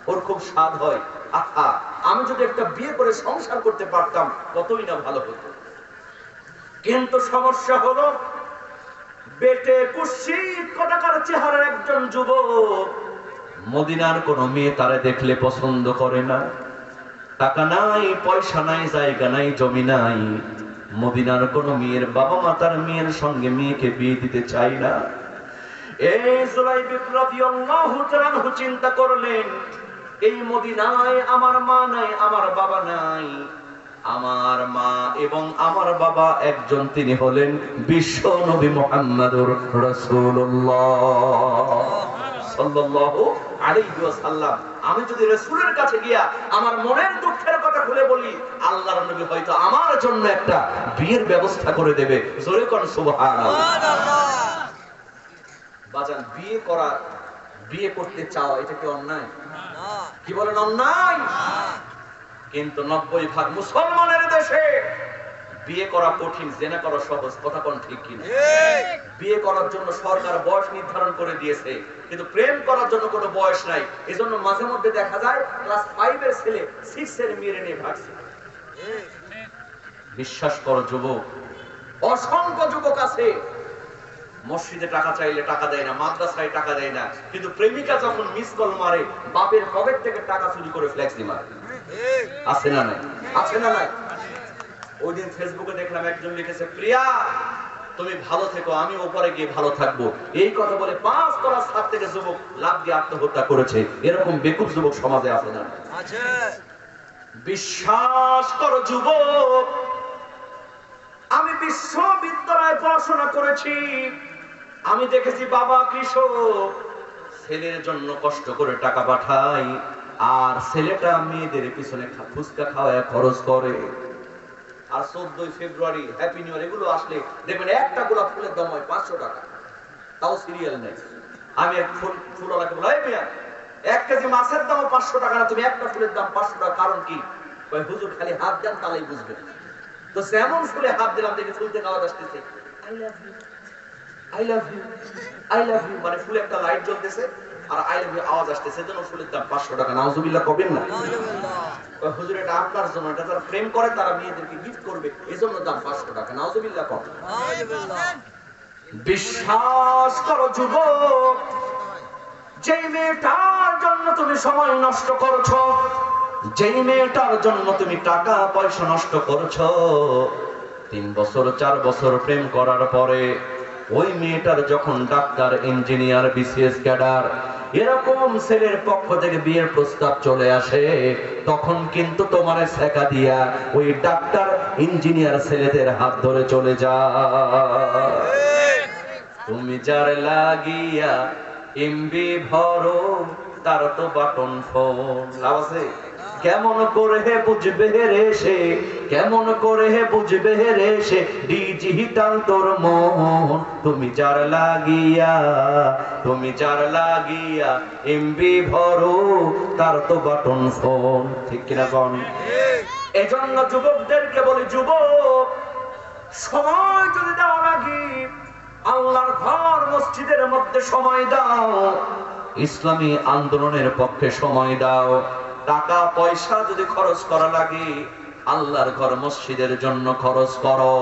ওর খুব স্বাদ হয়, আহা আমি যদি একটা বিয়ে করে সংসার করতে পারতাম কতই না ভালো হতো। কিন্তু সমস্যা হলো, বেটে কুৎসিত কোটাকার চেহারার একজন যুবক, মদিনার কোন মেয়ে তারে দেখলে পছন্দ করে না। টাকা নাই, পয়সা নাই, জায়গা নাই, জমি নাই, মদিনার কোন মেয়ের বাবা মা তার মেয়ের সঙ্গে মেয়েকে বিয়ে দিতে চায় না। এই জুলাইবি রাদিয়াল্লাহু তাআলা আনহু চিন্তা করলেন, এই মদিনায় আমার মা নাই, আমার বাবা নাই, আমার মা এবং আমার বাবা একজন, তিনি হলেন বিশ্ব নবী মুহাম্মদুর রাসূলুল্লাহ সাল্লাল্লাহু আলাইহি ওয়াসাল্লাম। আমি যদি রাসূলের কাছে গিয়া আমার মনের দুঃখের কথা খুলে বলি, আল্লাহর নবী হয়তো আমার জন্য একটা বিয়ের ব্যবস্থা করে দেবে। জোরে কোন সুবহানাল্লাহ। বাজান, বিয়ে করতে চাওয়া এটা কি অন্যায়? কি বলেন অন্যায়? কিন্তু 90% মুসলমানের দেশে বিয়ে করা কঠিন, জেনা করা সহজ। কথা কোন ঠিক কিনা? বিয়ে করার জন্য সরকার বয়স নির্ধারণ করে দিয়েছে, কিন্তু প্রেম করার জন্য কোনো বয়স নাই। এজন্য মাঝে মধ্যে দেখা যায় ক্লাস 5 এর ছেলে 6 এর মেয়ে নিয়ে ভাগছে। বিশ্বাস করো যুবক, অসংখ্য যুবক আছে মসজিদে টাকা চাইলে টাকা দেয় না, মাদ্রাসায় টাকা দেয় না, কিন্তু প্রেমিকা যখন মিস কল মারে বাপের পকেট থেকে টাকা চুরি করে ফ্লেক্সি মারে। আছে না নাই? আছে না নাই? ওই দিন ফেসবুকে দেখলাম একজন লিখেছে, প্রিয়া তুমি ভালো থেকো, আমি ওপরে গিয়ে ভালো থাকবো। এই কথা বলে 5 তলা ছাদ থেকে যুবক লাফ দিয়ে আত্মহত্যা করেছে। এরকম বেকুব যুবক সমাজে আছে না? আছে। বিশ্বাস করো যুবক, আমি বিশ্ববিদ্যালয়ে পড়াশোনা করেছি, আমি দেখেছি বাবা কৃষক, ছেলের জন্য কষ্ট করে টাকা পাঠায়, আর ছেলেটা মেয়েদের পিছনে ফুচকা খাওয়ায় খরচ করে। আর 14 ফেব্রুয়ারি, হ্যাপি নিউ ইয়ার এগুলো আসলে দেখবেন একটা গোলাপ ফুলের দাম হয় 500 টাকা, তাও সিরিয়াল নেই। আমি এক ফুলওয়ালাকে বললাম, এই মিয়া 1 কেজি মাছের দাম 500 টাকা না, তুমি একটা ফুলের দাম 500 টাকা, কারণ কি? কই হুজুর খালি হাত দেন তাহলেই বুঝবে। তো যেমন ফুলে হাত দিলাম দেখে ফুল থেকে আওয়াজ আসতেছে, I love you, I love you, I love you, মানে ফুলে একটা লাইট জ্বলতেছে আর আই লাভ ইউ আওয়াজ আসতেছে, যেন ফুলের দাম 500 টাকা। নাউজুবিল্লাহ কবেন না? ওই হুজুর এটা আপনার জন্য, এটা যারা প্রেম করে তারা মেয়েদেরকে গিফট করবে, এজন্য দাম 500 টাকা। নাউজুবিল্লাহ কম। বিশ্বাস করো যুবক, যেই মেয়েটার জন্য তুমি সময় নষ্ট করছো, যেই মেয়েটার জন্য তুমি টাকা পয়সা নষ্ট করছো, 3 বছর 4 বছর প্রেম করার পরে ওই মেয়েটার যখন ডাক্তার, ইঞ্জিনিয়ার, বিসিএস ক্যাডার এরকম ছেলের পক্ষ থেকে বিয়ের প্রস্তাব চলে আসে, তখন কিন্তু তোমার ছেকা দিয়া ওই ডাক্তার, ইঞ্জিনিয়ার ছেলেদের হাত ধরে চলে যায়। তুমি যার লাগিয়া এমবি ভরো, তার তো বাটন ফোন। লাভ আছে? কেমন করে বুঝবে রে সে, কেমন করে বুঝবে রে সে, ডিজিটাল তোর মন। তুমি যার লাগিয়া, তুমি যার লাগিয়া এমবি ভরো, তার তো বাটন ফোন। ঠিক কিনা কোন? এজন্য যুবকদেরকে বলি, যুবক সময় যদি দেওয়া লাগে, আল্লাহর ঘর মসজিদের মধ্যে সময় দাও, ইসলামী আন্দোলনের পক্ষে সময় দাও। টাকা পয়সা যদি খরচ করা লাগে, আল্লাহর ঘর মসজিদের জন্য খরচ করো,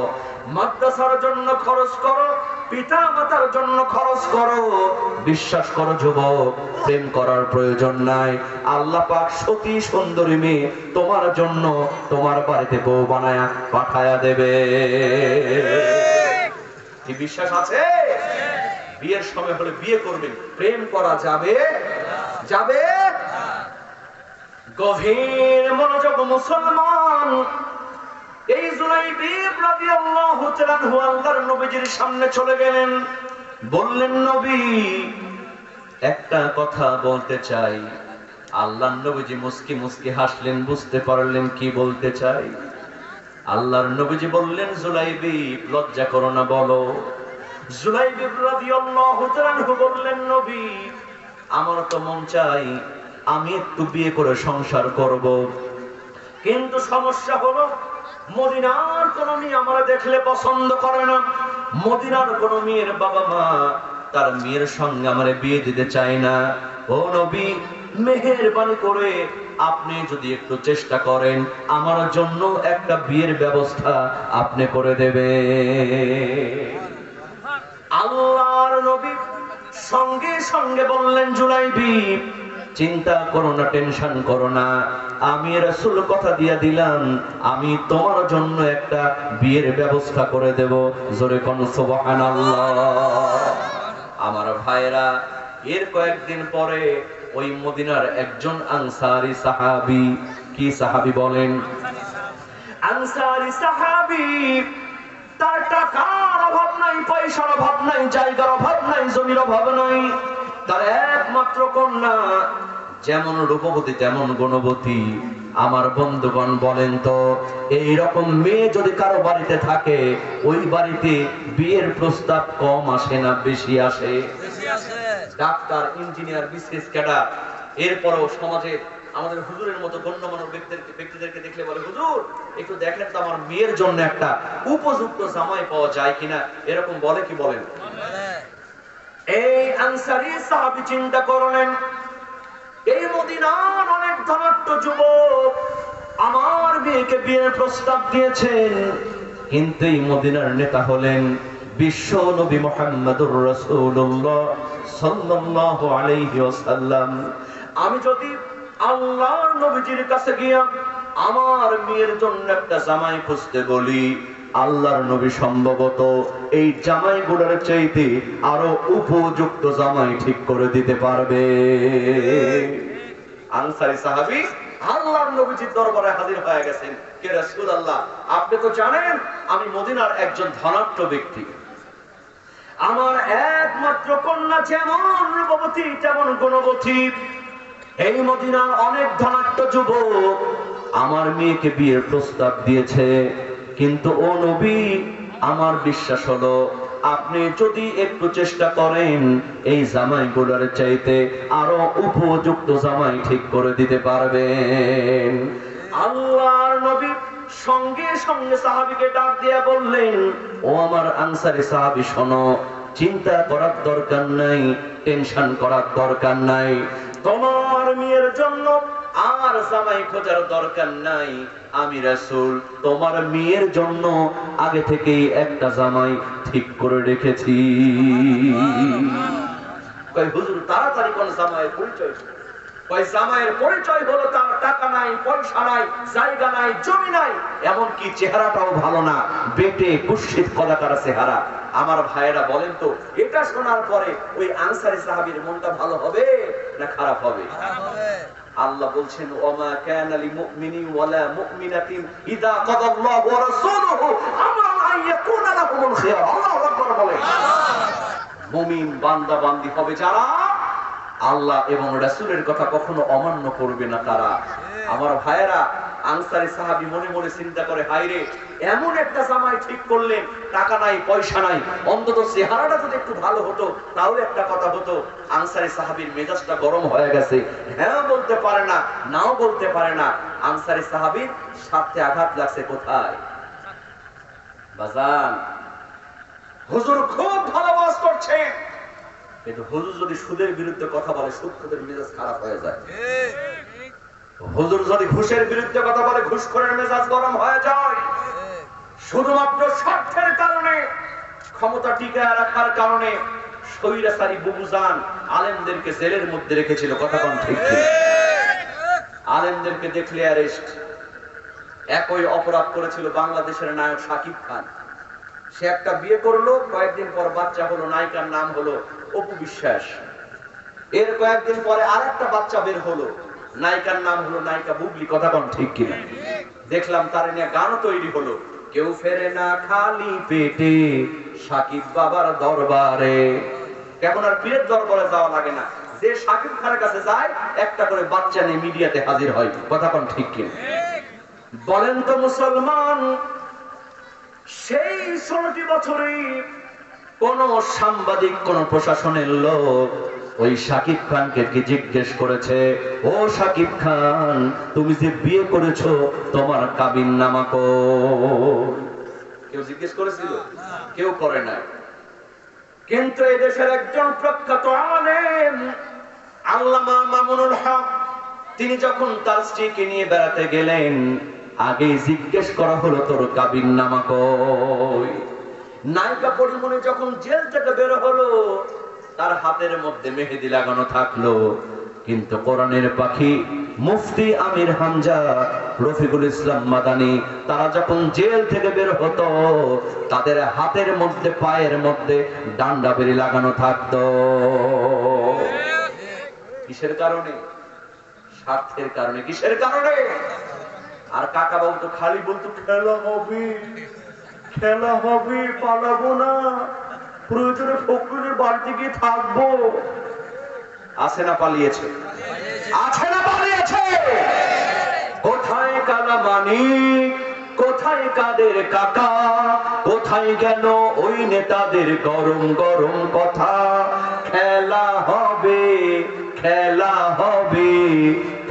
মাদ্রাসার জন্য খরচ করো, পিতা মাতার জন্য খরচ করো। বিশ্বাস করো যুবক, প্রেম করার প্রয়োজন নাই। আল্লাহ পাক সতী সুন্দরী মেয়ে তোমার জন্য তোমার বাড়িতে বউ বানায়া পাঠায়া দেবে। কি বিশ্বাস আছে? বিয়ের সময় হলে বিয়ে করবেন, প্রেম করা যাবে যাবে। গভীর মনোযোগ মুসলমান, এই জুলাইবি রাদিয়াল্লাহু তাআলা আনহু আল্লাহর নবীজির সামনে চলে গেলেন, বললেন, নবী একটা কথা বলতে চাই। আল্লাহর নবীজি মুস্কি মুস্কি হাসলেন, বুঝতে পারলেন কি বলতে চাই। আল্লাহর নবীজি বললেন, জুলাইবি লজ্জা করো না, বলো। জুলাইবি রাদিয়াল্লাহু তাআলা আনহু বললেন, নবী আমার তো মন চাই আমি একটু বিয়ে করে সংসার করব, কিন্তু সমস্যা হলো মদিনার কোন মেয়ে আমার দেখলে পছন্দ করে না। মদিনার কোন মেয়ের বাবা মা তার মেয়ের সঙ্গে আমার বিয়ে দিতে চায় না। ও নবী, মেহেরবানি করে আপনি যদি একটু চেষ্টা করেন, আমার জন্য একটা বিয়ের ব্যবস্থা আপনি করে দেবে। আল্লাহর নবী সঙ্গে সঙ্গে বললেন, জুলাইবি চিন্তা করো না, টেনশন করো না, আমি রাসূল কথা দিয়া দিলাম, আমি তোমার জন্য একটা বিয়ের ব্যবস্থা করে দেব। জোরে কোন সুবহানাল্লাহ। আমার ভাইরা, এর কয়েকদিন পরে ওই মদিনার একজন আনসারী সাহাবী, কি সাহাবী বলেন? আনসারী সাহাবী, তার টাকার অভাব নাই, পয়সার অভাব নাই, জায়গার অভাব নাই, জমির অভাব নাই, তার একমাত্র কন্যা যেমন রূপবতী তেমন গুণবতী। আমার বন্ধুগণ বলেন তো, এই রকম মেয়ে যদি কারো বাড়িতে থাকে, ওই বাড়িতে বিয়ের প্রস্তাব কম আসে না বেশি আসে? ডাক্তার, ইঞ্জিনিয়ার, বিসিএস ক্যাডার, এরপরও সমাজে আমাদের হুজুরের মতো গণ্যমান্য ব্যক্তিদেরকে দেখলে বলে, হুজুর একটু দেখেন তো আমার মেয়ের জন্য একটা উপযুক্ত জামাই পাওয়া যায় কিনা, এরকম বলে কি বলেন? এই আনসারী সাহাবী চিন্তা করলেন, এই মদিনার অনেক ধনাঢ্য যুবক আমার মেয়েকে বিয়ের প্রস্তাব দিয়েছেন, কিন্তু এই মদিনার নেতা হলেন বিশ্ব নবী মুহাম্মদুর রাসূলুল্লাহ সাল্লাল্লাহু আলাইহি ওয়াসাল্লাম। আমি যদি আল্লাহর নবীজির কাছে গিয়া আমার মেয়ের জন্য একটা জামাই খুঁজতে বলি, আল্লাহর নবী সম্ভবত এই জামাইগুলোর চাইতে আরো উপযুক্ত জামাই ঠিক করে দিতে পারবে। আনসারী সাহাবী আল্লাহর নবীজির দরবারে হাজির হয়ে গেছেন। কে রাসূলুল্লাহ, আপনি তো জানেন আমি মদিনার একজন ধনাঢ্য ব্যক্তি, আমার একমাত্র কন্যা যেমন রূপবতী তেমন গুণবতী, এই মদিনার অনেক ধনাঢ্য যুবক আমার মেয়েকে বিয়ের প্রস্তাব দিয়েছে, কিন্তু ও নবী আমার বিশ্বাস হলো আপনি যদি একটু চেষ্টা করেন এই জামাইগুলোর চাইতে আরো উপযুক্ত জামাই ঠিক করে দিতে পারবেন। আল্লাহর নবী সঙ্গে সঙ্গে সাহাবীকে ডাক দিয়ে বললেন, ও আমার আনসারী সাহাবী শোনো, চিন্তা করার দরকার নাই, টেনশন করার দরকার নাই, তোমার মেয়ের জন্য আর জামাই খোঁজার দরকার নাই, আমি রাসূল তোমার মেয়ের জন্য আগে থেকেই একটা জামাই ঠিক করে রেখেছি। কই হুজুর তাড়াতাড়ি কোন জামাইয়ের পরিচয়? কই জামাইয়ের পরিচয় হলো তার টাকা নাই, পয়সা নাই, জায়গা নাই, জমি নাই, এমনকি চেহারাটাও ভালো না, বেটে কুৎসিত কলাকার চেহারা। আমার ভাইয়েরা বলেন তো, এটা শোনার পরে ওই আনসারী সাহাবীর মনটা ভালো হবে না খারাপ হবে? আল্লাহ বলছেন, ওমা কানা লিমুমিনিন ওয়ালা মুমিনাতিন ইযা কাদাল্লাহু ওয়া রাসূলুহু আমরান আন ইয়াকুনা লাহুমুল খিয়ার। আল্লাহু আকবার বলেন। মুমিন বান্দা বান্দি হবে যারা আল্লাহ এবং রাসূলের কথা কখনো অমান্য করবে না তারা। আমার ভাইয়েরা, আনসারী সাহাবী মনে মনে চিন্তা করে, হায়রে এমন একটা জামাই ঠিক করলেন, টাকা নাই, পয়সা নাই, অন্তত চেহারাটা যদি একটু ভালো হতো তাহলে একটা কথা হতো। আনসারী সাহাবীর মেজাজটা গরম হয়ে গেছে, হ্যাঁ বলতে পারে না, নাও বলতে পারে না। আনসারী সাহাবীর স্বার্থে আঘাত লাগছে কোথায়? বাজান, হুজুর খুব ভালো ওয়াজ করছে, কিন্তু হুজুর যদি সুদের বিরুদ্ধে কথা বলে সুদখোরের মেজাজ খারাপ হয়ে যায়। হুজুর যদি ঘুষের বিরুদ্ধে কথা বলে ঘুষখোরের মেজাজ গরম হয়ে যায়। শুধুমাত্র স্বার্থের কারণে, ক্ষমতা টিকায় রাখার কারণে স্বৈরাচারী বুবুজান আলেমদেরকে জেলের মধ্যে রেখেছিল। কথা কোন ঠিক ঠিক? আলেমদেরকে দেখলে অ্যারেস্ট। একই অপরাধ করেছিল বাংলাদেশের নায়ক শাকিব খান। সে একটা বিয়ে করলো, কয়েকদিন পর বাচ্চা হলো, নায়িকার নাম হলো অপু বিশ্বাস। এর কয়েকদিন পরে আরেকটা বাচ্চা বের হলো, নায়িকার নাম হলো নায়িকা বুবলি। কথা কোন ঠিক কিনা? দেখলাম তার নিয়ে গানও তৈরি হলো, কেউ ফেরে না খালি পেটে শাকিব বাবার দরবারে। এখন আর পীরের দরবারে যাওয়া লাগে না, যে শাকিব খানের কাছে যায় একটা করে বাচ্চা নিয়ে মিডিয়াতে হাজির হয়। কথা কোন ঠিক কিনা? বলেন তো মুসলমান, সেই 16টি বছরে কোন সাংবাদিক, কোন প্রশাসনের লোক ওই শাকিব খানকে কি জিজ্ঞেস করেছে, ও শাকিব খান তুমি যে বিয়ে করেছো তোমার কাবিননামা কই? কেউ জিজ্ঞেস করেছিল? কেউ করে নাই। কিন্তু এই দেশের একজন প্রখ্যাত আলেম আল্লামা মামুনুল হক, তিনি যখন তার স্ত্রীকে নিয়ে বেড়াতে গেলেন, আগে জিজ্ঞেস করা হলো তোর কাবিননামা কই? নায়িকা পরিমণি যখন জেল থেকে বের হলো, তার হাতের মধ্যে মেহেদি লাগানো থাকলো, কিন্তু কোরআনের পাখি মুফতি আমির হামজা, রফিকুল ইসলাম মাদানী, তারা যখন জেল থেকে বের হতো তাদের হাতের মধ্যে, পায়ের মধ্যে ডান্ডা বেরি লাগানো থাকতো। কিসের কারণে? স্বার্থের কারণে। কিসের কারণে? আর কাকা বাবু তো খালি বলতো খেলা হবে, খেলা হবে, পালাবো না, প্রয়োজনে ফখরুলের বাড়িতে গিয়ে থাকবো। আছে না পালিয়েছে? আছে না পালিয়েছে? কোথায় কালামানিক, কোথায় কাদের কাকা, কোথায় গেল ওই নেতাদের গরম গরম কথা? খেলা হবে, খেলা হবে,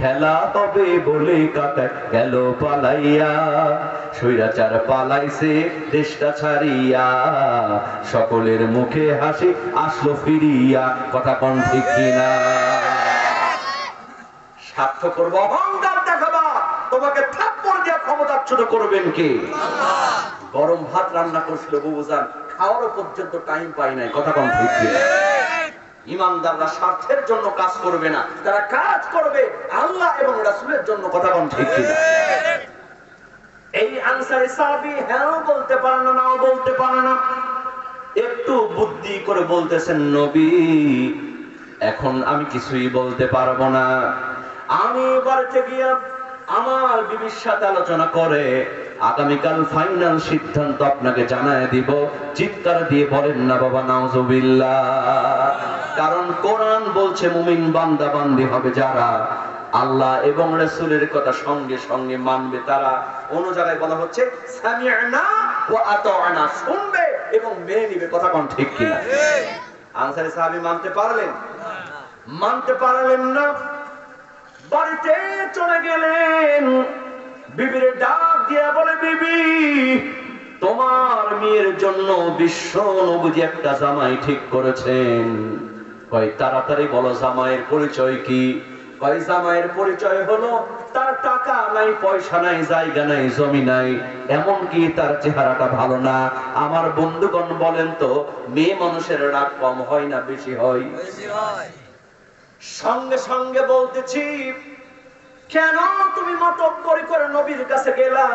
খেলা হবে বলে কাকা গেল পালাইয়া, স্বৈরাচার পালাইছে দেশটা ছাড়িয়া, সকলের মুখে হাসি আসলো ফিরিয়া, কথা কোন ঠিক কিনা? স্বার্থ করবো, অহংকার দেখাবা, তোমাকে থাপ্পড় দিয়ে ক্ষমতাচ্যুত করবেন কে? গরম ভাত রান্না করছিল বুবুজান, খাওয়ারও পর্যন্ত টাইম পাই নাই, কথা কোন ঠিক কিনা? ইমানদাররা স্বার্থের জন্য কাজ করবে না, তারা কাজ করবে আল্লাহ এবং রাসূলের জন্য, কথা কোন ঠিক কিনা? এই আনসারী সাহাবী হ্যাঁ বলতে পারে না, নাও বলতে পারে না, একটু বুদ্ধি করে বলতেছেন, নবী এখন আমি কিছুই বলতে পারবো না, আমি বাড়িতে গিয়ে আমার বিবির সাথে আলোচনা করে আগামীকাল ফাইনাল সিদ্ধান্ত আপনাকে জানায় দিব। চিৎকার দিয়ে বলেন না বাবা নাউজুবিল্লাহ। কারণ কোরআন বলছে মুমিন বান্দা বান্দি হবে যারা আল্লাহ এবং রাসূলের কথা সঙ্গে সঙ্গে মানবে তারা। অন্য জায়গায় বলা হচ্ছে সামি'না ওয়া আতা'না, শুনবে এবং মেনে নিবে, কথা কোন ঠিক কিনা? আনসারী সাহাবী মানতে পারলেন? মানতে পারলেন না, বাড়িতে চলে গেলেন। বিবির ডাক দিয়া বলে, বিবি তোমার মেয়ের জন্য বিশ্ব নবী একটা জামাই ঠিক করেছেন। কয় তাড়াতাড়ি বলো জামাইয়ের পরিচয় কি? কয় জামাইয়ের পরিচয় হলো তার টাকা নাই, পয়সা নাই, জায়গা নাই, জমি নাই, এমনকি তার চেহারাটা ভালো না। আমার বন্ধুগণ বলেন তো, মেয়ে মানুষের রাগ কম হয় না বেশি হয়? সঙ্গে সঙ্গে বলতেছি, কেন তুমি মাতব্বরি করে নবীর কাছে গেলা?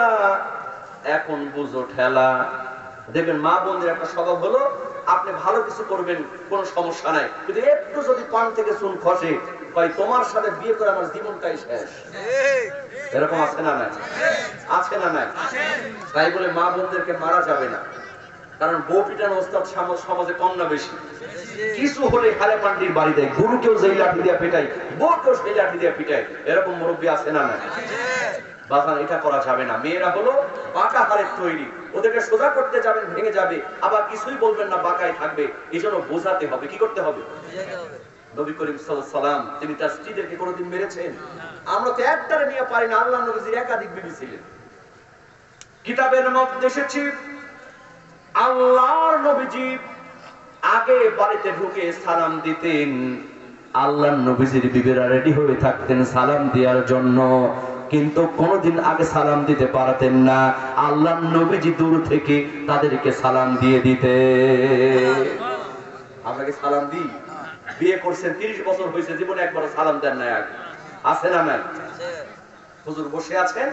এখন বুঝো ঠেলা। দেখবেন মা বোনদের একটা স্বভাব হলো, আপনি ভালো কিছু করবেন কোনো সমস্যা নাই, কিন্তু একটু যদি পান থেকে চুন খসে, ভাই তোমার সাথে বিয়ে করে আমার জীবনটাই শেষ। এরকম আছে না নাই? আছে না নাই? তাই বলে মা বোনদেরকে মারা যাবে না, কারণ বউ পিটানো ওস্তাদ সমাজে কম না বেশি? কিছু হলে হালে পান্ডির বাড়ি দেয়, গুরুকেও যেই লাঠি দিয়ে পিটাই, বউকেও সেই লাঠি দিয়ে পিটাই, এরকম মুরব্বী আছে না নাই? বাজান এটা করা যাবে না। মেয়েরা হলো বাঁকা হাড়ের তৈরি, ওদেরকে সোজা করতে যাবেন ভেঙে যাবে, আবার কিছুই বলবেন না বাঁকায় থাকবে, এই জন্য বোঝাতে হবে। কি করতে হবে? নবী করিম সাল্লাল্লাহু আলাইহি ওয়াসাল্লাম তিনি তার স্ত্রীদেরকে কোনোদিন মেরেছেন? আমরা তো একটারে নিয়ে পারি না, আল্লাহর নবীজির একাধিক বিবি ছিলেন। কিতাবের মধ্যে এসেছে আল্লাহর নবীজি আগে বাড়িতে ঢুকে সালাম দিতেন, আল্লাহর নবীজির বিবিরা রেডি হয়ে থাকতেন সালাম দেওয়ার জন্য, কিন্তু কোনদিন আগে সালাম দিতে পারতেন না। আল্লাহর নবীজি দূর থেকে তাদেরকে সালাম দিয়ে দিতে। আমরা কি সালাম দিই? বিয়ে করছেন 30 বছর হয়েছে, জীবনে একবার সালাম দেন নাই আগে? আছে না নাই? হুজুর বসে আছেন,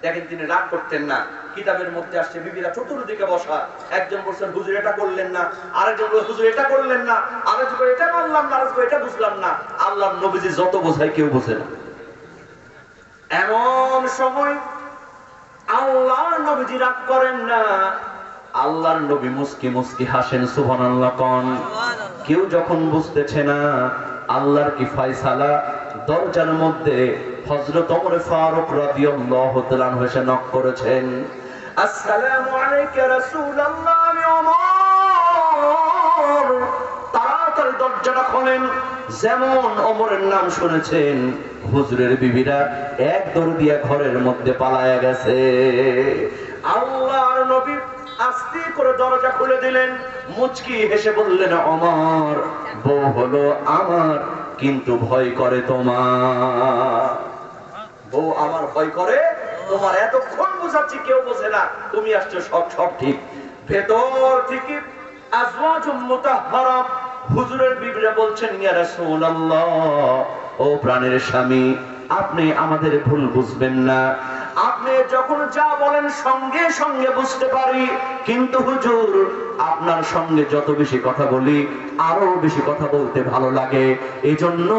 দেখেন তিনি রাগ করতেন না। কিতাবের মধ্যে আসছে বিবিরা চতুর্দিকে বসা, একজন বলছেন হুজুর এটা করলেন না, আরেকজন বলছেন হুজুর এটা করলেন না, আরেকজন এটা মানলাম না, আরেকজন এটা বুঝলাম না। আল্লাহর নবীজি যত বোঝায় কেউ বোঝে না। এমন সময় আল্লাহর নবীজি রাগ করেন না, আল্লাহর নবী মুস্কি মুস্কি হাসেন, সুবহানাল্লাহ কোন। কেউ যখন বুঝতেছে না আল্লাহর কি ফয়সালা, দরজার মধ্যে হযরত ওমর ফারুক রাদিয়াল্লাহু তাআলা আনহু এসে নক করেছেন, আসসালামু আলাইকা রাসূলুল্লাহ। আমি ওমর, তাড়াতাড়ি দরজাটা খোলেন। যেমন ওমরের নাম শুনেছেন, হুজুরের বিবিরা এক দৌড় দিয়া ঘরের মধ্যে পালায়া গেছে। আল্লাহর নবী আস্তে করে দরজা খুলে দিলেন, মুচকি হেসে বললেন, ওমর বউ হলো আমার, কিন্তু ভয় করে তোমার। বউ আমার ভয় করে তোমার, এতক্ষণ বুঝাচ্ছি কেউ বোঝে না, তুমি আসছো সব ঠিক। ভেতর থেকে আজওয়াজুম মুতাহহারা, হুজুরের বিবিরা বলছেন, ইয়া রাসূলুল্লাহ, ও প্রাণের স্বামী, আপনি আমাদের ভুল বুঝবেন না, আপনি যখন যা বলেন সঙ্গে সঙ্গে বুঝতে পারি, কিন্তু হুজুর আপনার সঙ্গে যত বেশি কথা বলি আরো বেশি কথা বলতে ভালো লাগে, এজন্য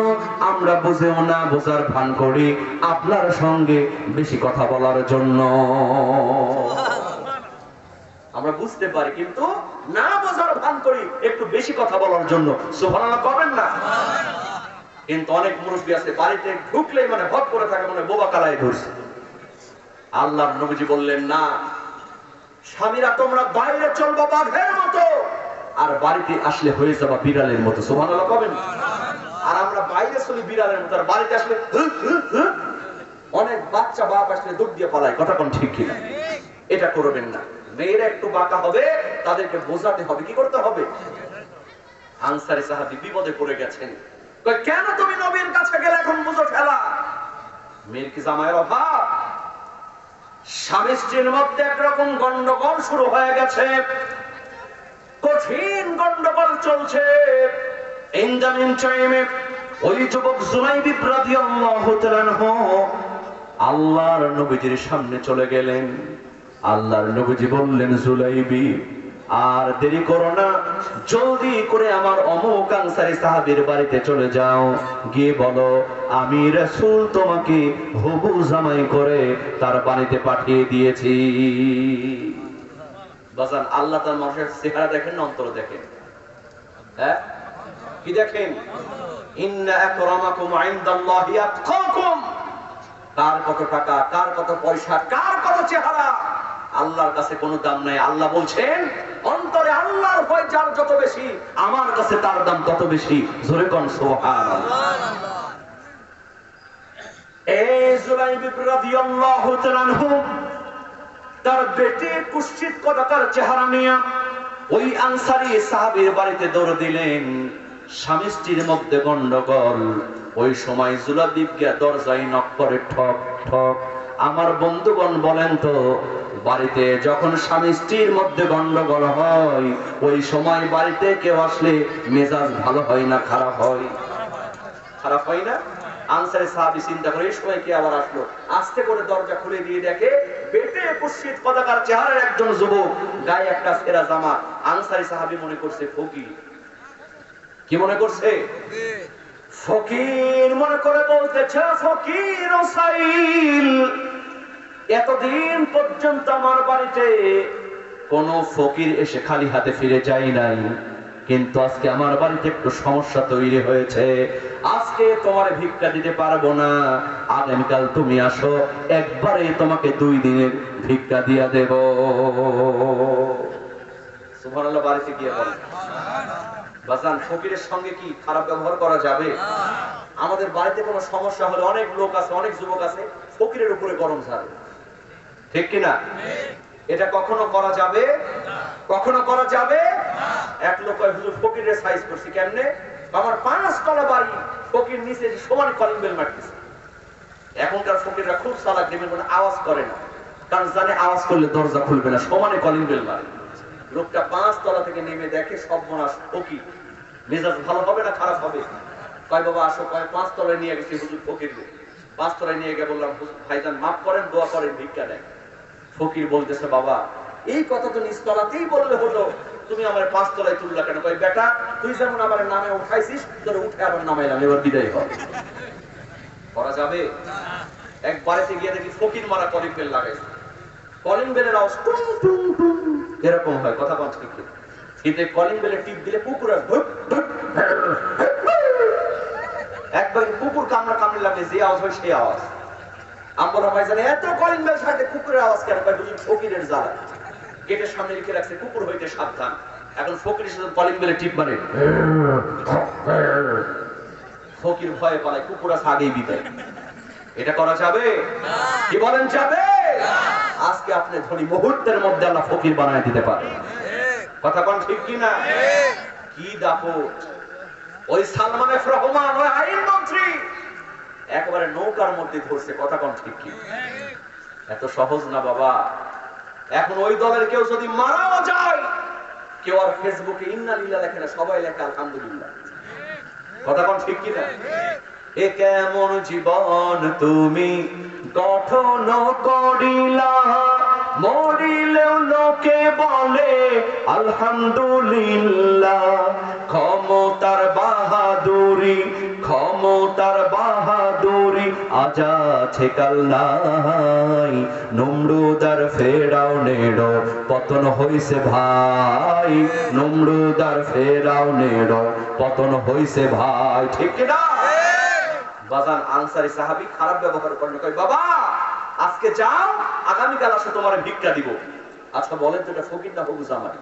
আমরা বুঝেও না বোঝার ভান করি আপনার সঙ্গে বেশি কথা বলার জন্য। আমরা বুঝতে পারি কিন্তু না বোঝার ভান করি একটু বেশি কথা বলার জন্য। সুবহানাল্লাহ করবেন না? কিন্তু অনেক মুরব্বী আছে বাড়িতে ঢুকলেই মানে ভর করে থাকে, মানে বোবা কালায় ধরছে। আল্লাহর নবীজি বললেন, না স্বামীরা তোমরা বাইরে চলবা বাঘের মতো, আর বাড়িতে আসলে হয়ে যাবা বিড়ালের মতো। সুবহানাল্লাহ করবেন? আর আমরা বাইরে চলি বিড়ালের মতো, আর বাড়িতে আসলে বাচ্চা বাপ আসলে দৌড় দিয়ে পালায়, কথা কোন ঠিক কিনা? এটা করবেন না। মেয়েরা একটু বাঁকা হবে, তাদেরকে বোঝাতে হবে। কি করতে হবে? আনসারী সাহাবী বিপদে পড়ে গেছেন, কয় কেন তুমি নবীর কাছে গেলে এখন বুঝো ঠেলা? মেয়ের কি জামাইয়ের অভাব? স্বামী স্ত্রীর মধ্যে একরকম গন্ডগোল শুরু হয়ে গেছে, কঠিন গন্ডগোল চলছে। ইনদামিন টাইমে ওই যুবক জুলাইবি রাদিয়াল্লাহু তাআলা আনহু আল্লাহর নবীজির সামনে চলে গেলেন। আল্লাহর নবীজি বললেন, জুলাইবি আর দেরি করো না, জলদি করে আমার অমুক আনসারী সাহাবীর বাড়িতে চলে যাও, গিয়ে বলো আমি রাসূল তোমাকে হবু জামাই করে তার বাড়িতে পাঠিয়ে দিয়েছি। বাজান, আল্লাহ তার মানুষের চেহারা দেখেন না অন্তর দেখেন? হ্যাঁ, কি দেখেন? ইন্না আকরামাকুম ইনদাল্লাহি আতকাকুম। কার কত টাকা, কার কত পয়সা, কার কত চেহারা, আল্লাহর কাছে কোনো দাম নাই। আল্লাহ বলছেন, অন্তরে আল্লাহর ভয় যার যত বেশি, আমার কাছে তার দাম তত বেশি। জোরে কোন সুবহানাল্লাহ। এই জুলাইবি রাদিয়াল্লাহু তাআলা আনহু তার বেটি কুশ্চিত কদাকার চেহারা নিয়ে ওই আনসারী সাহাবীর বাড়িতে দৌড় দিলেন। স্বামী স্ত্রীর মধ্যে গন্ডগোল। ওই সময় জুলাইবি গিয়ে দরজায় নক করে, ঠক ঠক। আমার বন্ধুগণ বলেন তো, বাড়িতে যখন স্বামী স্ত্রীর মধ্যে গন্ডগোল হয়, ওই সময় বাড়িতে কেউ আসলে মেজাজ ভালো হয় না খারাপ হয়? খারাপ হয় না? আনসারী সাহাবী চিন্তা করে, এই সময় কে আবার আসলো? আস্তে করে দরজা খুলে দিয়ে দেখে বেটে কুশ্চিত পতাকার চেহারার একজন যুবক, গায়ে একটা ছেঁড়া জামা। আনসারী সাহাবী মনে করছে ফকির। কি মনে করছে? ফকির মনে করে বলতেছে, ফকির ওসাইল, এতদিন পর্যন্ত আমার বাড়িতে কোন ফকির এসে খালি হাতে ফিরে যায় নাই, কিন্তু আজকে আমার বাড়িতে একটু সমস্যা তৈরি হয়েছে। আজকে তোমার ভিক্ষা দিতে পারবো না, আগামীকাল তুমি আসো, একবারে তোমাকে 2 দিনের ভিক্ষা দিয়া দেব। সুবহানাল্লাহ। বাড়িতে গিয়ে বলে, বাজান, ফকিরের সঙ্গে কি খারাপ ব্যবহার করা যাবে? আমাদের বাড়িতে কোনো সমস্যা হলে অনেক লোক আছে, অনেক যুবক আছে, ফকিরের উপরে গরম ঝাড়ে, ঠিক কিনা? এটা কখনো করা যাবে? কখনো করা যাবে? এক লোক হুজুর ফকিরের সাইজ করছি কেমনে? আমার 5 তলা বাড়ি, ফকির নিচে সমান কলিং বেল মারতেছে। এখনকার ফকিররা খুব চালাক, দেবেন কোনো আওয়াজ করে না, কারণ জানে আওয়াজ করলে দরজা খুলবে না, সমানে কলিং বেল মারে। লোকটা 5 তলা থেকে নেমে দেখে সর্বনাশ, ফকির। মেজাজ ভালো হবে না খারাপ হবে? কয় বাবা আসো, কয় 5 তলায় নিয়ে গেছি হুজুর ফকিরকে। 5 তলায় নিয়ে গিয়ে বললাম, ভাইজান মাফ করেন, দোয়া করেন, ভিক্ষা দেন। ফকির বলতেছে, বাবা এই কথা তো নিচ তলাতেই বললে হতো, তুমি আমার 5 তলায় তুললা কেন? কয় বেটা, তুই যেমন আমার নামে উঠাইছিস, তোর উঠে আবার নামাইলাম, এবার বিদায় হবে। করা যাবে? এক বাড়িতে গিয়ে দেখি ফকির মারা কলিং বেল লাগাইছে। কলিং বেলের আওয়াজ টুং টুং টুং এরকম হয়, কথা বল ঠিক ঠিক। কিন্তু কলিং বেলের টিপ দিলে কুকুর একবার কুকুর কামড়া কামড়ে লাগলে যে আওয়াজ হয় সেই আওয়াজ। আমরা ভাই জানে এত কলিং বেল ছাড়তে কুকুরের আওয়াজ কেন? ফকিরের জ্বালা। গেটের সামনে লিখে রাখছে, কুকুর হইতে সাবধান। এখন ফকির সাথে কলিং বেলে টিপ মারে, ফকির ভয়ে পালায়, কুকুর আছে আগেই বিদায়। এটা করা যাবে? কি বলেন, যাবে? আজকে আপনি ধনী, মুহূর্তের মধ্যে আল্লাহ ফকির বানায় দিতে পারে, কথা কোন ঠিক কিনা? কি দাপট! ওই সালমান এফ রহমান, ওই আইন মন্ত্রী একেবারে নৌকার মধ্যে ধরছে, কথা কোন ঠিক কি? এত সহজ না বাবা। এখন ওই দলের কেউ যদি মারাও যায়, কেউ আর ফেসবুকে ইন্না লিল্লাহ লেখে না, সবাই লেখে আলহামদুলিল্লাহ, কথা কোন ঠিক কিনা? এ কেমন জীবন তুমি গঠন করিলা, মরিলেও লোকে বলে আলহামদুলিল্লাহ। ক্ষমতার বাহাদুরি, ক্ষমতার বাহাদুরি আজ আছে কাল নাই, নমরুদার ফেরাউনের পতন হইছে ভাই, নমরুদার ফেরাউনের পতন হইছে ভাই, ঠিক কিনা? বাজান, আনসারী সাহাবী খারাপ ব্যবহার করলো, কই বাবা আজকে যাও, আগামীকাল আসো, তোমার ভিক্ষা দিব। আচ্ছা বলেন তো, এটা ফকির না হবু জামাই?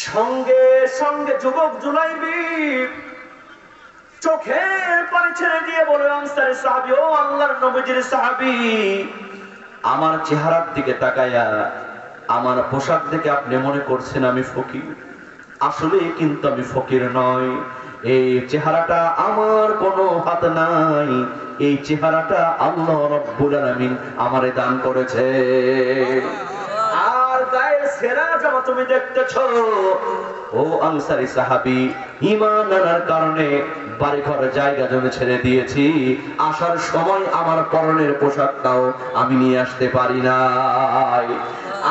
সঙ্গে সঙ্গে যুবক জুলাইবি চোখের পানি ছেড়ে দিয়ে বলে আনসারী সাহাবী, ও আল্লাহর নবীজির সাহাবী, আমার চেহারার দিকে তাকায়া আমার পোশাক দেখে আপনি মনে করছেন আমি ফকির, আসলে কিন্তু আমি ফকির নয়। এই চেহারাটা আমার কোনো হাত নাই, এই চেহারাটা আল্লাহ রাব্বুল আলামিন আমারে দান করেছে। আর গায়ের সেরা জামা তুমি দেখতেছো, ও আনসারী সাহাবী, ঈমান আনার কারণে বাড়ি ঘর জায়গা জমি ছেড়ে দিয়েছি, আসার সময় আমার পরনের পোশাকটাও আমি নিয়ে আসতে পারি নাই।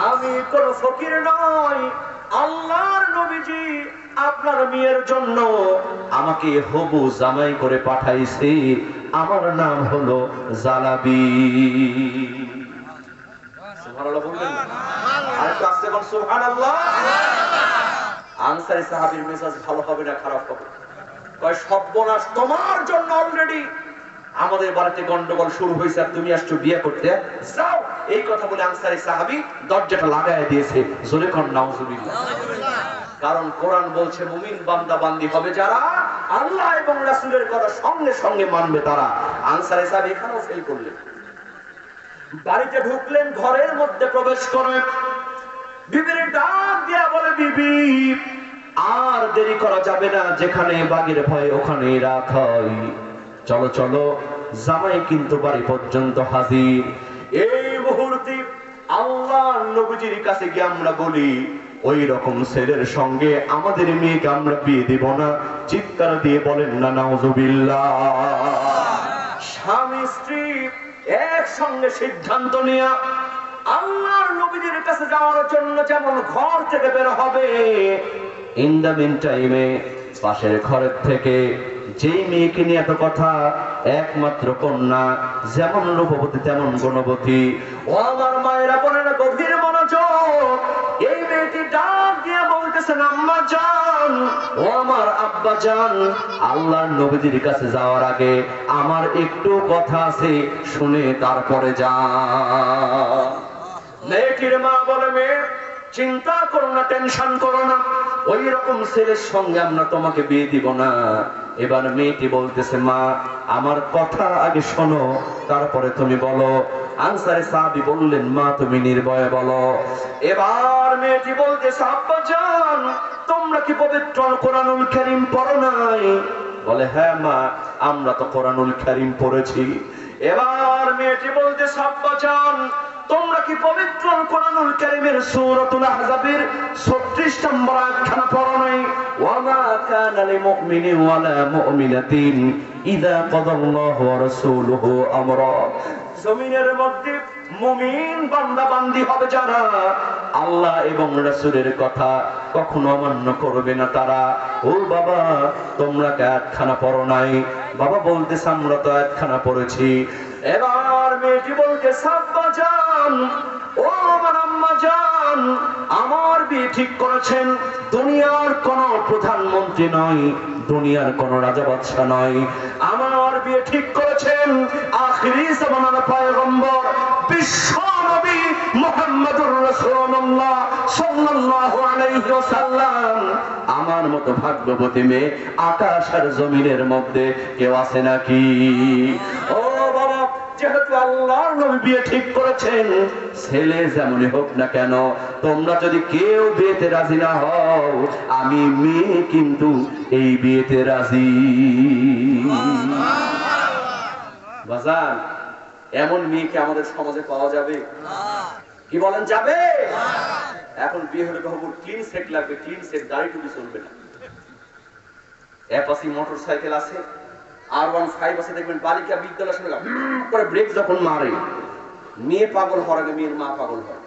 আমি কোনো ফকির নই, আল্লাহর নবীজি আপনার মেয়ের জন্য আমাকে হবু জামাই করে পাঠাইছে, আমার নাম হলো জালাবি। সুবহানাল্লাহ বলবেন না? আরেকটু আস্তে বল সুবহানাল্লাহ। আনসারী সাহাবীর মেজাজ ভালো হবে না খারাপ হবে? কয় সর্বনাশ, তোমার জন্য অলরেডি আমাদের বাড়িতে গন্ডগোল শুরু হয়েছে আর তুমি আসছো বিয়ে করতে, যাও। এই কথা বলে আনসারী সাহাবী দরজাটা লাগায় দিয়েছে। জোরে কোন নাউজুবিল্লাহ। কারণ কোরআন বলছে মুমিন বান্দা বান্দি হবে যারা আল্লাহ এবং রাসূলের কথা সঙ্গে সঙ্গে মানবে তারা। আনসারী সাহাবী এখানেও ফেল করলেন। বাড়িতে ঢুকলেন, ঘরের মধ্যে প্রবেশ করে বিবির ডাক দিয়া বলে, বিবি আর দেরি করা যাবে না, যেখানে বাঘের ভয় ওখানে রাত হয়, চলো চলো, জামাই কিন্তু বাড়ি পর্যন্ত হাজির। এই মুহূর্তে আল্লাহর নবীজির কাছে গিয়ে আমরা বলি, ওই রকম ছেলের সঙ্গে আমাদের মেয়েকে আমরা বিয়ে দিব না। চিৎকার দিয়ে বলেন না নাউজুবিল্লাহ। স্বামী স্ত্রী একসঙ্গে সিদ্ধান্ত নিয়ে আল্লাহর নবীজির কাছে যাওয়ার জন্য যেমন ঘর থেকে বের হবে, ইন দ্য মিন টাইমে পাশের ঘরের থেকে যেই মেয়েকে নিয়ে এত কথা, একমাত্র কন্যা, যেমন রূপবতী তেমন গুণবতী। ও আমার মায়েরা বোনেরা গভীর মনোযোগ, এই মেয়েটি ডাক দিয়ে বলতেছেন, আম্মা জান, ও আমার আব্বা জান, আল্লাহর নবীজির কাছে যাওয়ার আগে আমার একটু কথা আছে, শুনে তারপরে যান। মেয়েটির মা বলে, মেয়ে চিন্তা করো না, টেনশন করো না, ওই রকম ছেলের সঙ্গে আমরা তোমাকে বিয়ে দিব না। এবার মেয়েটি বলতেছে, মা আমার কথা আগে শোনো, তারপরে তুমি বলো। আনসারী সাহাবী বললেন, মা তুমি নির্ভয়ে বলো। এবার মেয়েটি বলতেছে, আব্বা জান, তোমরা কি পবিত্র কোরআনুল কারীম পড়ো নাই? বলে, হ্যাঁ মা, আমরা তো কোরআনুল কারীম পড়েছি। এবার মেয়েটি বলতেছে, আব্বা জান, তোমরা কি পবিত্র কোরআনুল কারীমের সূরাতুল আহজাবের 36 নম্বর আয়াতখানা পড়ো নাই? ওয়ামা কানা লিমুমিনিন ওয়ালা মুমিনাতিন ইযা কাদাল্লাহু ওয়া রাসূলুহু আমরা। জমিনের মধ্যে মুমিন বান্দা বান্দি হবে যারা আল্লাহ এবং রাসূলের কথা কখনো অমান্য করবে না তারা। ও বাবা, তোমরা কি আয়াতখানা পড়ো নাই? বাবা বলতেছে, আমরা তো আয়াতখানা পড়েছি। এবার মেয়েটি বলতে, আব্বা জান, ও আমার আম্মা জান, আমার বিয়ে ঠিক করেছেন দুনিয়ার কোন প্রধানমন্ত্রী নয়, দুনিয়ার কোন রাজা বাদশা নয়, আমার বিয়ে ঠিক করেছেন আখিরি জামানার পয়গম্বর বিশ্ব নবী মুহাম্মদুর রাসূলুল্লাহ সাল্লাল্লাহু আলাইহি ওয়াসাল্লাম। আমার মতো ভাগ্যবতী মেয়ে আকাশ আর জমিনের মধ্যে কেউ আছে নাকি? ও বাবা, যেহেতু আল্লাহর নবী বিয়ে ঠিক করেছেন, ছেলে যেমনই হোক না কেন, তোমরা যদি কেউ বিয়েতে রাজি না হও, আমি মেয়ে কিন্তু এই বিয়েতে রাজি। বাজার এমন মেয়েকে আমাদের সমাজে পাওয়া যাবে? কি বলেন, যাবে? এখন বিয়ে হলে বহু ক্লিন সেট লাগবে, ক্লিন সেট, গাড়ি টুপি চলবে না। অ্যাপাচি মোটরসাইকেল আছে, R15 আছে, দেখবেন বালিকা বিদ্যালয়ের সঙ্গে করে ব্রেক যখন মারে, মেয়ে পাগল হওয়ার আগে মেয়ের মা পাগল হয়।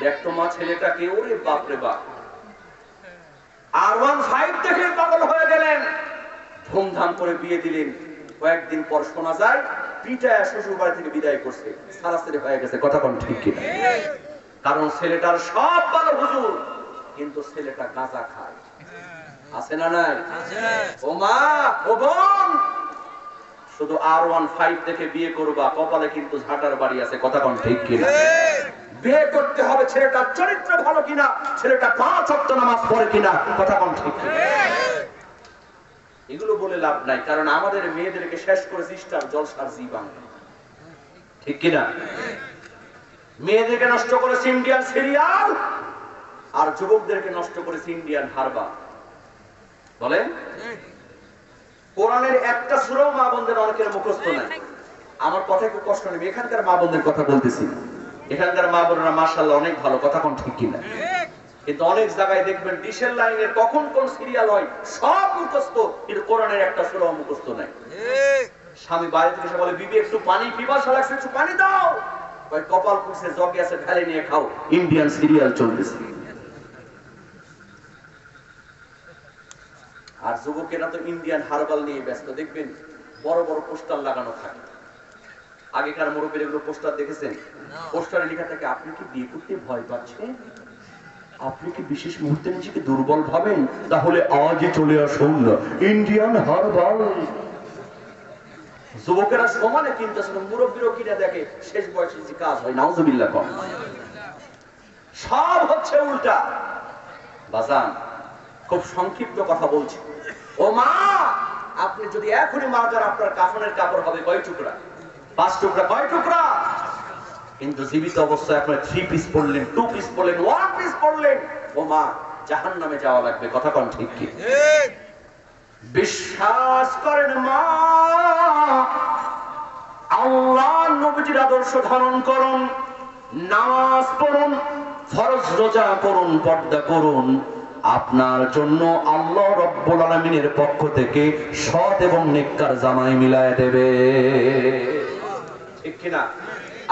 দেখতো মা ছেলেটাকে, ওরে বাপ রে বাপ, R15 দেখে পাগল হয়ে গেলেন, ধুমধাম করে বিয়ে দিলেন। কয়েকদিন পর শোনা যায় পিটায় শ্বশুর বাড়ি থেকে বিদায় করছে, সারাসারি হয়ে গেছে। কথা কোন ঠিক কিনা? কারণ ছেলেটার সব ভালো হুজুর, কিন্তু ছেলেটা গাঁজা খায়। আছে না নাই? ও মা, ও বোন, শুধু R15 থেকে বিয়ে করবা, কপালে কিন্তু ঝাঁটার বাড়ি আছে। কথা কোন ঠিক কিনা? বিয়ে করতে হবে ছেলেটার চরিত্র ভালো কিনা, ছেলেটা 5 ওয়াক্ত নামাজ পড়ে কিনা। কথা কোন ঠিক কিনা? এগুলো বলে লাভ নাই, কারণ আমাদের মেয়েদেরকে শেষ করেছে স্টার জলসার জি বাংলা, ঠিক কিনা? মেয়েদেরকে নষ্ট করেছে ইন্ডিয়ান সিরিয়াল, আর যুবকদেরকে নষ্ট করেছে ইন্ডিয়ান হারবার। বলেন, কোরআনের একটা সূরাও মা বোনদের অনেকের মুখস্থ নাই। আমার কথা একটু কষ্ট নেবে, এখানকার মা বোনদের কথা বলতেছি। এখানকার মা বোনেরা মাশাআল্লাহ অনেক ভালো, কথা কোন ঠিক কিনা? কিন্তু অনেক জায়গায় দেখবেন ডিশের লাইনে কখন কোন সিরিয়াল হয় সব মুখস্থ, কিন্তু কোরআনের একটা সূরাও মুখস্থ নাই। স্বামী বাইরে থেকে এসে বলে, বিবি একটু পানি পিপাসা লাগছে, একটু পানি দাও। ওই কপাল পুষে জগে আছে, ঢালে নিয়ে খাও। ইন্ডিয়ান সিরিয়াল চলতেছে। আর যুবকেরা তো ইন্ডিয়ান হারবাল নিয়ে ব্যস্ত। দেখবেন বড় বড় পোস্টার লাগানো থাকে। আগেকার মুরব্বীরা এগুলো পোস্টার দেখেছেন? পোস্টারে লেখা থাকে, আপনি কি বিয়ে করতে ভয় পাচ্ছেন? আপনি কি বিশেষ মুহূর্তে নিজেকে দুর্বল ভাবেন? তাহলে আজই চলে আসুন ইন্ডিয়ান হারবাল। যুবকেরা সমানে কিনতে, মুরব্বীরও কিনে দেখে, শেষ বয়সে যে কাজ হয়, নাউজুবিল্লাহ কম। সব হচ্ছে উল্টা। বাজান, খুব সংক্ষিপ্ত কথা বলছি। ও মা, আপনি যদি এখনই মারা যান, আপনার কাফনের কাপড় হবে কয় টুকরা? 5 টুকরা। কয় টুকরা? কিন্তু জীবিত অবস্থায় আপনার 3 পিস পড়লেন, 2 পিস পড়লেন, 1 পিস পড়লেন, ও মা, জাহান্নামে যাওয়া লাগবে। কথা কোন ঠিক কি? বিশ্বাস করেন মা, আল্লাহর নবীজির আদর্শ ধারণ করুন, নামাজ পড়ুন, ফরজ রোজা করুন, পর্দা করুন। আপনার জন্য আল্লাহ রাব্বুল আলামিনের পক্ষ থেকে সৎ এবং নেককার জামাই মিলায় দেবে, ঠিক কিনা?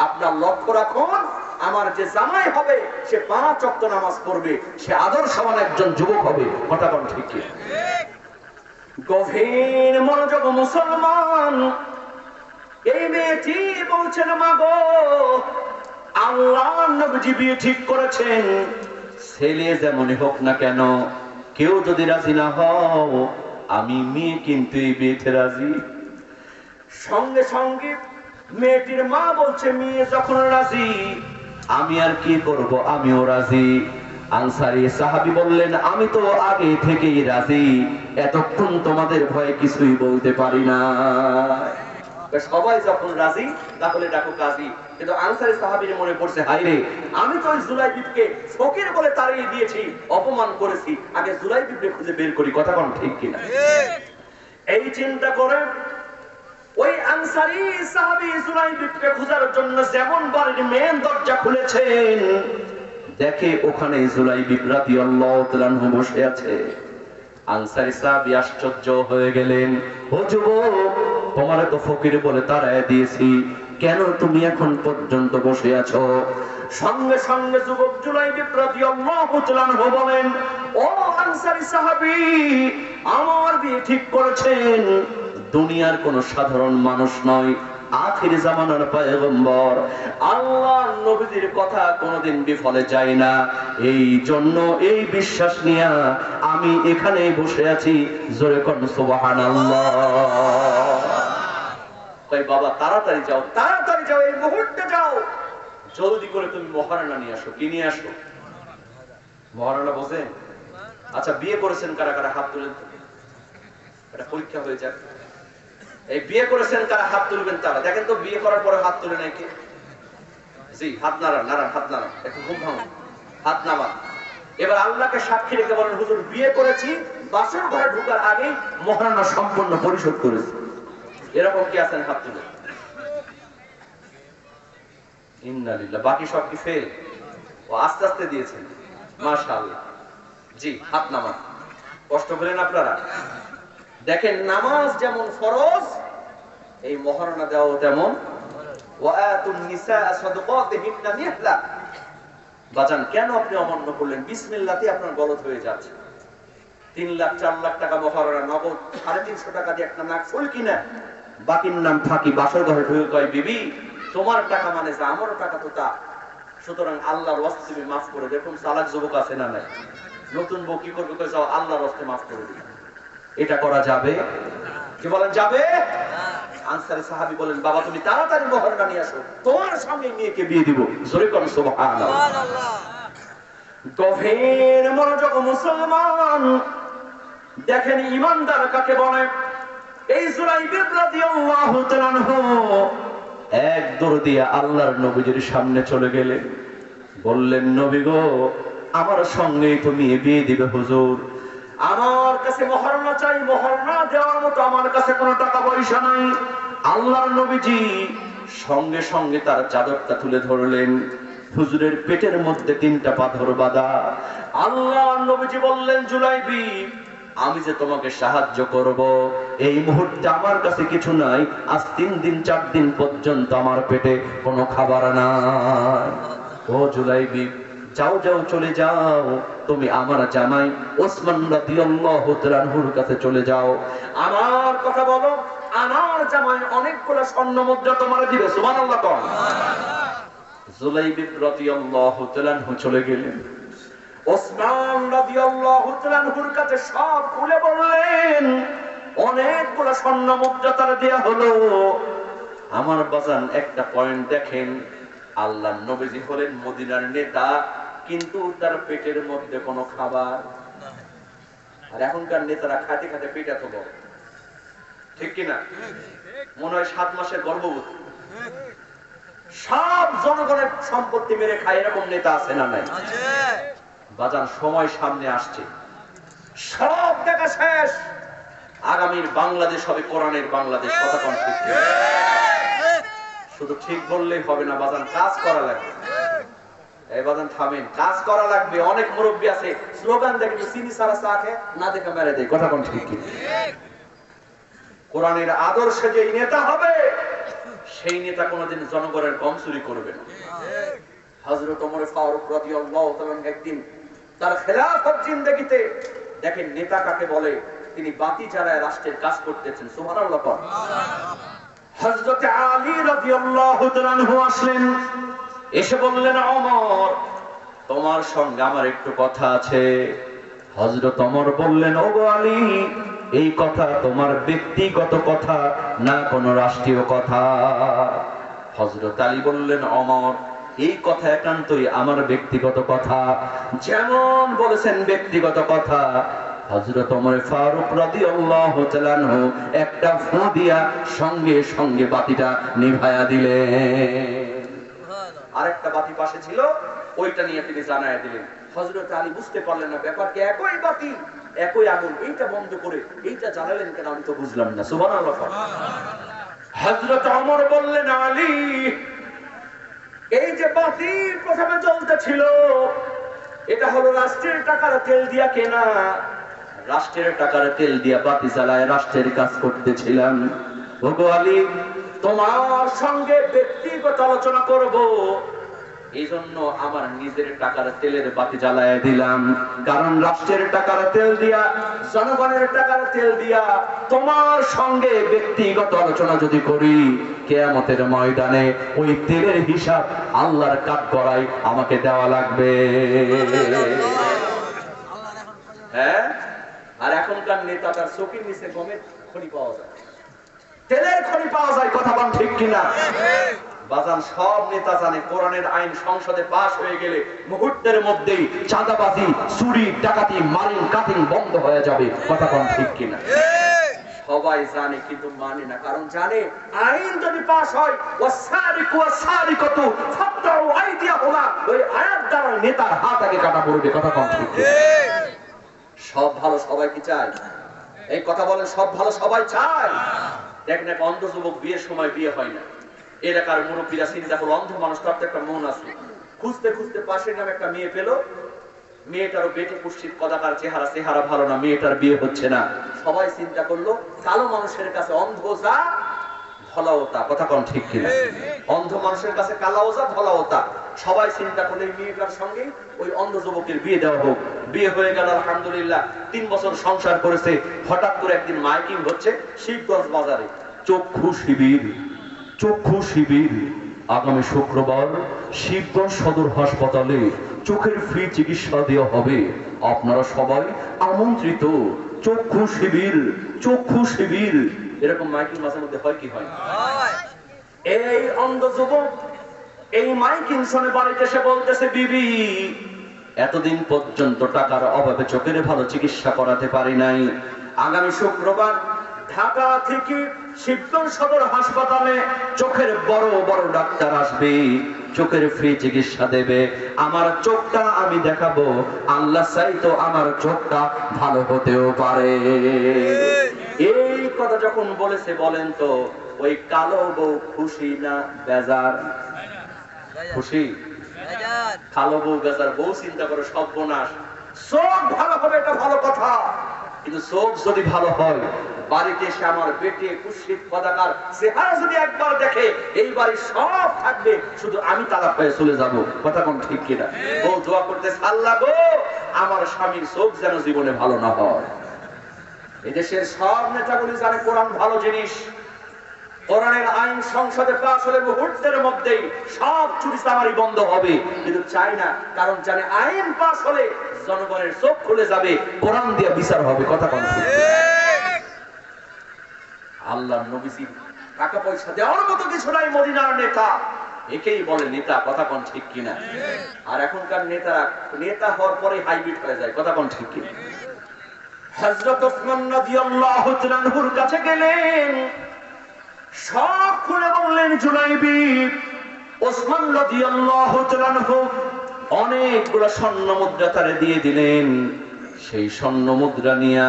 আপনার লক্ষ্য রাখুন, আমার যে জামাই হবে সে 5 ওয়াক্ত নামাজ পড়বে, সে আদর্শবান একজন যুবক হবে। কথা কোন ঠিক কি? গভীর মনোযোগ মুসলমান, এই মেয়েটি বলছেন, মা গো, আল্লাহর নবীজি বিয়ে ঠিক করেছেন, ছেলে যেমনই হোক না কেন, কেউ যদি রাজি না হও, আমি মেয়ে কিন্তু এই বিয়েতে রাজি। সঙ্গে সঙ্গে মেয়েটির মা বলছে, মেয়ে যখন রাজি, আমি আর কি করব, আমিও রাজি। আনসারী সাহাবী বললেন, আমি তো আগে থেকেই রাজি, এতক্ষণ তোমাদের ভয়ে কিছুই বলতে পারি না। সবাই যখন রাজি, তাহলে ডাকো কাজী। কিন্তু আনসারী সাহাবীর মনে পড়ছে, হায়রে, আমি তো ওই জুলাইবিবকে ফকির বলে তাড়িয়ে দিয়েছি, অপমান করেছি, আগে জুলাইবিবকে খুঁজে বের করি। কথা কোন ঠিক কিনা? এই চিন্তা করে ওই আনসারী সাহাবী জুলাইবিবকে খোঁজার জন্য যেমন বাড়ির মেন দরজা খুলেছেন, দেখে ওখানে জুলাইবিব রাদিয়াল্লাহু তাআলা আনহু বসে আছে। আনসারী সাহাবী আশ্চর্য হয়ে গেলেন, ও যুবক, তোমারে তো ফকির বলে তাড়ায় দিয়েছি, কেন তুমি এখন পর্যন্ত বসে আছো? সঙ্গে সঙ্গে যুবক জুলাইবিব রাদিয়াল্লাহু তাআলা আনহু বলেন, ও আনসারী সাহাবী, আমার বিয়ে ঠিক করেছেন, দুনিয়ার কোন সাধারণ মানুষ নয়, আখির জামানার পয়গম্বর, আল্লাহর নবীর কথা কোনোদিন বিফলে যায় না। এই জন্য এই বিশ্বাস নিয়ে আমি এখানে বসে আছি। জোরে কোন সুবহানাল্লাহ। কই বাবা, তাড়াতাড়ি যাও, তাড়াতাড়ি যাও, এই মুহূর্তে যাও, জলদি করে তুমি মহারানা নিয়ে আসো। কি নিয়ে আসো? মহারানা বোঝেন? আচ্ছা, বিয়ে করেছেন কারা কারা? হাত তুলেন। এটা পরীক্ষা হয়ে যাক। এই বিয়ে করেছেন কারা? হাত তুলবেন তারা। দেখেন তো, বিয়ে করার পরে হাত তুলে নাই কে? জি, হাত নাড়ান, নাড়ান, হাত নাড়ান, একটু ঘুম ভাঙুন, হাত নামান। এবার আল্লাহকে সাক্ষী রেখে বলেন, হুজুর, বিয়ে করেছি, বাসর ঘরে ঢোকার আগেই মহারানা সম্পূর্ণ পরিশোধ করেছি। এরকম কি আছেন? হাত তুলে। ইন্নালিল্লাহ। বাকি সব কি ফেল? ও আস্তে আস্তে দিয়েছেন, মাশাআল্লাহ। জি, হাত নামান। কষ্ট পেলেন আপনারা? দেখেন, নামাজ যেমন ফরজ, এই মহারণা দেওয়া তেমন। ওয়াআতুন নিসা সাদাকাতিহিন্না নিহলা। বাজান, কেন আপনি অমান্য করলেন? বিসমিল্লাহতে আপনার গলত হয়ে যাচ্ছে। 3 লাখ 4 লাখ টাকা মহারণা নগদ, 350 টাকা দিয়ে একটা নাক ফুল কিনা, বাকির নাম ফাঁকি। বাসর ঘরে ঢুকে কয়, বিবি, তোমার টাকা মানে যা, আমারও টাকা তো তা, সুতরাং আল্লাহর ওয়াস্তে তুমি মাফ করে। দেখুন চালাক যুবক আছে না নাই? নতুন বউ কি করবে? কয়, যাও আল্লাহর ওয়াস্তে মাফ করে দিই। এটা করা যাবে? কি বলেন, যাবে? আনসারী সাহাবী বলেন, বাবা, তুমি তাড়াতাড়ি মহারণা নিয়ে আসো, তোমার সঙ্গে মেয়েকে বিয়ে দিব। জোরে করুন সুবহানাল্লাহ। গভীর মনোযোগ মুসলমান, দেখেন ইমানদার কাকে বলে। এই জুলাইব রাদিয়াল্লাহু তাআলা আনহু এক দৌড় দিয়ে আল্লাহর নবীজির সামনে চলে গেলেন, বললেন, নবী গো, আমার সঙ্গেই তুমি বিয়ে দিবে হুজুর। আমার কাছে মহরনা চাই, মহরনা দেওয়ার মতো আমার কাছে কোনো টাকা পয়সা নাই। আল্লাহর নবীজি সঙ্গে সঙ্গে তার চাদরটা তুলে ধরলেন। হুজুরের পেটের মধ্যে 3টা পাথর বাঁধা। আল্লাহর নবীজি বললেন, জুলাইবি, আমি যে তোমাকে সাহায্য করব, এই মুহূর্তে আমার কাছে কিছু নাই। আজ 3 দিন 4 দিন পর্যন্ত আমার পেটে কোনো খাবার নাই। ও জুলাইবি, যাও যাও, চলে যাও, তুমি আমার জামাই ওসমান রাদিয়াল্লাহু তাআলা আনহুর কাছে চলে যাও। আমার কথা বলো, আমার জামাই অনেকগুলো স্বর্ণ মুদ্রা তোমার দিবে। সুবহানাল্লাহ। কোন জুলাইবি রাদিয়াল্লাহু তাআলা আনহু চলে গেলেন। ওসমান রাদিয়াল্লাহু তাআলা আনহুর কাছে সব খুলে বললেন। অনেকগুলো স্বর্ণ মুদ্রা তার দেয়া হলো। আমার বাজান একটা পয়েন্ট দেখেন, আল্লাহর নবীজি হলেন মদিনার নেতা, কিন্তু তার পেটের মধ্যে কোনো খাবার। আর এখনকার নেতারা খাতে খাতে পেটা তো বড়, ঠিক কিনা? মনে হয় 7 মাসের গর্ভবতী, সব জনগণের সম্পত্তি মেরে খায়, এরকম নেতা আছে না নাই? বাজান, সময় সামনে আসছে, সব দেখা শেষ। আগামীর বাংলাদেশ হবে কোরআনের বাংলাদেশ। কথা কোন ঠিক? শুধু ঠিক বললেই হবে না বাজান, কাজ করা লাগবে। এই বাজান থামেন, কাজ করা লাগবে। অনেক মুরব্বী আছে স্লোগান দেখে চিনি সারা চা খেয়ে না দেখে মেরে দেয়। কথা কোন ঠিক? কোরআনের আদর্শে যে নেতা হবে, সেই নেতা কোনোদিন জনগণের গম চুরি করবে না। হযরত ওমর ফারুক রাদিয়াল্লাহু তাআলা একদিন তার খেলাফত জিন্দেগিতে, দেখেন নেতা কাকে বলে, তিনি বাতি জ্বালায় রাষ্ট্রের কাজ করতেছেন। সুবহানাল্লাহ। হযরত আলী রাদিয়াল্লাহু তাআলা আনহু আসলেন, এসে বললেন, ওমর, তোমার সঙ্গে আমার একটু কথা আছে। হযরত ওমর বললেন, ওগো আলী, এই কথা তোমার ব্যক্তিগত কথা না কোনো রাষ্ট্রীয় কথা? হযরত আলী বললেন, ওমর, এই কথা একান্তই আমার ব্যক্তিগত কথা। যেমন বলেছেন ব্যক্তিগত কথা। হযরত ওমর ফারুক রাদিয়াল্লাহু তাআলা আনহু একটা ফু দিয়া সঙ্গে সঙ্গে বাতিটা নিভায়া দিলেন। আরেকটা বাতি পাশে ছিল, ওইটা নিয়ে তিনি জানায়া দিলেন। হযরত আলী বুঝতে পারলেন না ব্যাপারটা, একই বাতি একই আগুন, এইটা বন্ধ করে এইটা জ্বালালেন কেন, আমি তো বুঝলাম না। সুবহানাল্লাহ। হযরত ওমর বললেন, আলী, এই যে বাতি প্রথমে জ্বলতেছিল, এটা হলো রাষ্ট্রের টাকার তেল দিয়া কেনা। রাষ্ট্রের টাকার তেল দিয়া বাতি জ্বালায় রাষ্ট্রের কাজ করতেছিলাম। ওগো আলী, তোমার সঙ্গে ব্যক্তিগত আলোচনা করব, এই জন্য আমার নিজের টাকার তেলের বাতি জ্বালায় দিলাম। কারণ রাষ্ট্রের টাকার তেল দিয়া, জনগণের টাকার তেল দিয়া তোমার সঙ্গে ব্যক্তিগত আলোচনা যদি করি, কিয়ামতের ময়দানে ওই তেলের হিসাব আল্লাহর কাঠগড়ায় আমাকে দেওয়া লাগবে। হ্যাঁ, আর এখনকার নেতা তার চোখের নিচে গমের খনি পাওয়া যায়, তেলের খনি পাওয়া যায়। কথা বল ঠিক কিনা? বাজান, সব নেতা জানে কোরআনের আইন সংসদে পাশ হয়ে গেলে মুহূর্তের মধ্যেই চাঁদাবাজি, চুরি, ডাকাতি, মারিং কাটিং বন্ধ হয়ে যাবে। কথা বল ঠিক কিনা? সবাই জানে, কিন্তু মানে না। কারণ জানে আইন যদি পাশ হয়, ওয়াসারিকু ওয়াসারিকাতু ফাকতাউ আইদিয়াহুমা, ওই আয়াত দ্বারা নেতার হাত আগে কাটা পড়বে। কথা বল ঠিক কিনা? সব ভালো সবাই কি চায়? এই কথা বলেন, সব ভালো সবাই চায়। দেখেন, এক অন্ধ যুবক বিয়ের সময় বিয়ে হয় না। এলাকার মুরব্বীরা চিন্তা করলো, অন্ধ মানুষ তো একটা মন আছে। খুঁজতে খুঁজতে পাশের নামে একটা মেয়ে পেল। মেয়েটারও বেটে পুষ্টির কদাকার চেহারা, চেহারা ভালো না, মেয়েটার বিয়ে হচ্ছে না। সবাই চিন্তা করলো, কালো মানুষের কাছে অন্ধ যা, ধলাও তা। কথা কোন ঠিক কিনা? অন্ধ মানুষের কাছে কালাও যা, ধলাও তা। সবাই চিন্তা করলে মেয়েটার সঙ্গে ওই অন্ধ যুবকের বিয়ে দেওয়া হোক। বিয়ে হয়ে গেল, আলহামদুলিল্লাহ। 3 বছর সংসার করেছে। হঠাৎ করে একদিন মাইকিং হচ্ছে শিবগঞ্জ বাজারে, চক্ষু শিবির, চক্ষু শিবির। আগামী শুক্রবার শিবগঞ্জ সদর হাসপাতালে চোখের ফ্রি চিকিৎসা দেওয়া হবে, আপনারা সবাই আমন্ত্রিত। চক্ষু শিবির, চক্ষু শিবির। এরকম মাইকিং মাঝে মধ্যে হয় কি হয়? এই অন্ধ যুবক এই মাইকিং শুনে বাড়িতে এসে বলতেছে, বিবি, এতদিন পর্যন্ত টাকার অভাবে চোখের ভালো চিকিৎসা করাতে পারি নাই। আগামী শুক্রবার ঢাকা থেকে শিবগঞ্জ সদর হাসপাতালে চোখের বড় বড় ডাক্তার আসবে, চোখের ফ্রি চিকিৎসা দেবে। আমার চোখটা আমি দেখাবো, আল্লাহ চাইতো আমার চোখটা ভালো হতেও পারে। এই কথা যখন বলেছে, বলেন তো ওই কালো বউ খুশি না বেজার? খুশি। কালো বউ বেজার, বউ চিন্তা করে সর্বনাশ। চোখ ভালো হবে এটা ভালো কথা, কিন্তু চোখ যদি ভালো হয়, বাড়িতে এসে আমার বেটে কুশিত পদাকার চেহারা যদি একবার দেখে, এই বাড়ি সব থাকবে, শুধু আমি তালাক হয়ে চলে যাব। কথা কোন ঠিক কিনা? বউ দোয়া করতেছে, আল্লাহ গো আমার স্বামীর চোখ যেন জীবনে ভালো না হয়। এদেশের সব নেতাগুলি জানে কোরআন ভালো জিনিস, কোরআনের আইন সংসদে পাস হলে মুহূর্তের মধ্যেই সব চুরি চামারি বন্ধ হবে, কিন্তু চাই না, কারণ জানে আইন পাস হলে জনগণের চোখ খুলে যাবে, কোরআন দিয়ে বিচার হবে। কথা কোন ঠিক? আল্লাহ নবীজি টাকা পয়সা দেওয়ার মতো কিছু নাই, মদিনার নেতা, একেই বলে নেতা। কথা কোন ঠিক কিনা? আর এখনকার নেতারা নেতা হওয়ার পরে হাইব্রিড হয়ে যায়। কথা কোন ঠিক কিনা? হযরত ওসমান রাদিয়াল্লাহু তাআলা আনহুর কাছে গেলেন, সব খুলে বললেন জুলাইবি। ওসমান রাদিয়াল্লাহু তাআলা আনহু অনেকগুলো স্বর্ণ মুদ্রা তারে দিয়ে দিলেন। সেই স্বর্ণ মুদ্রা নিয়ে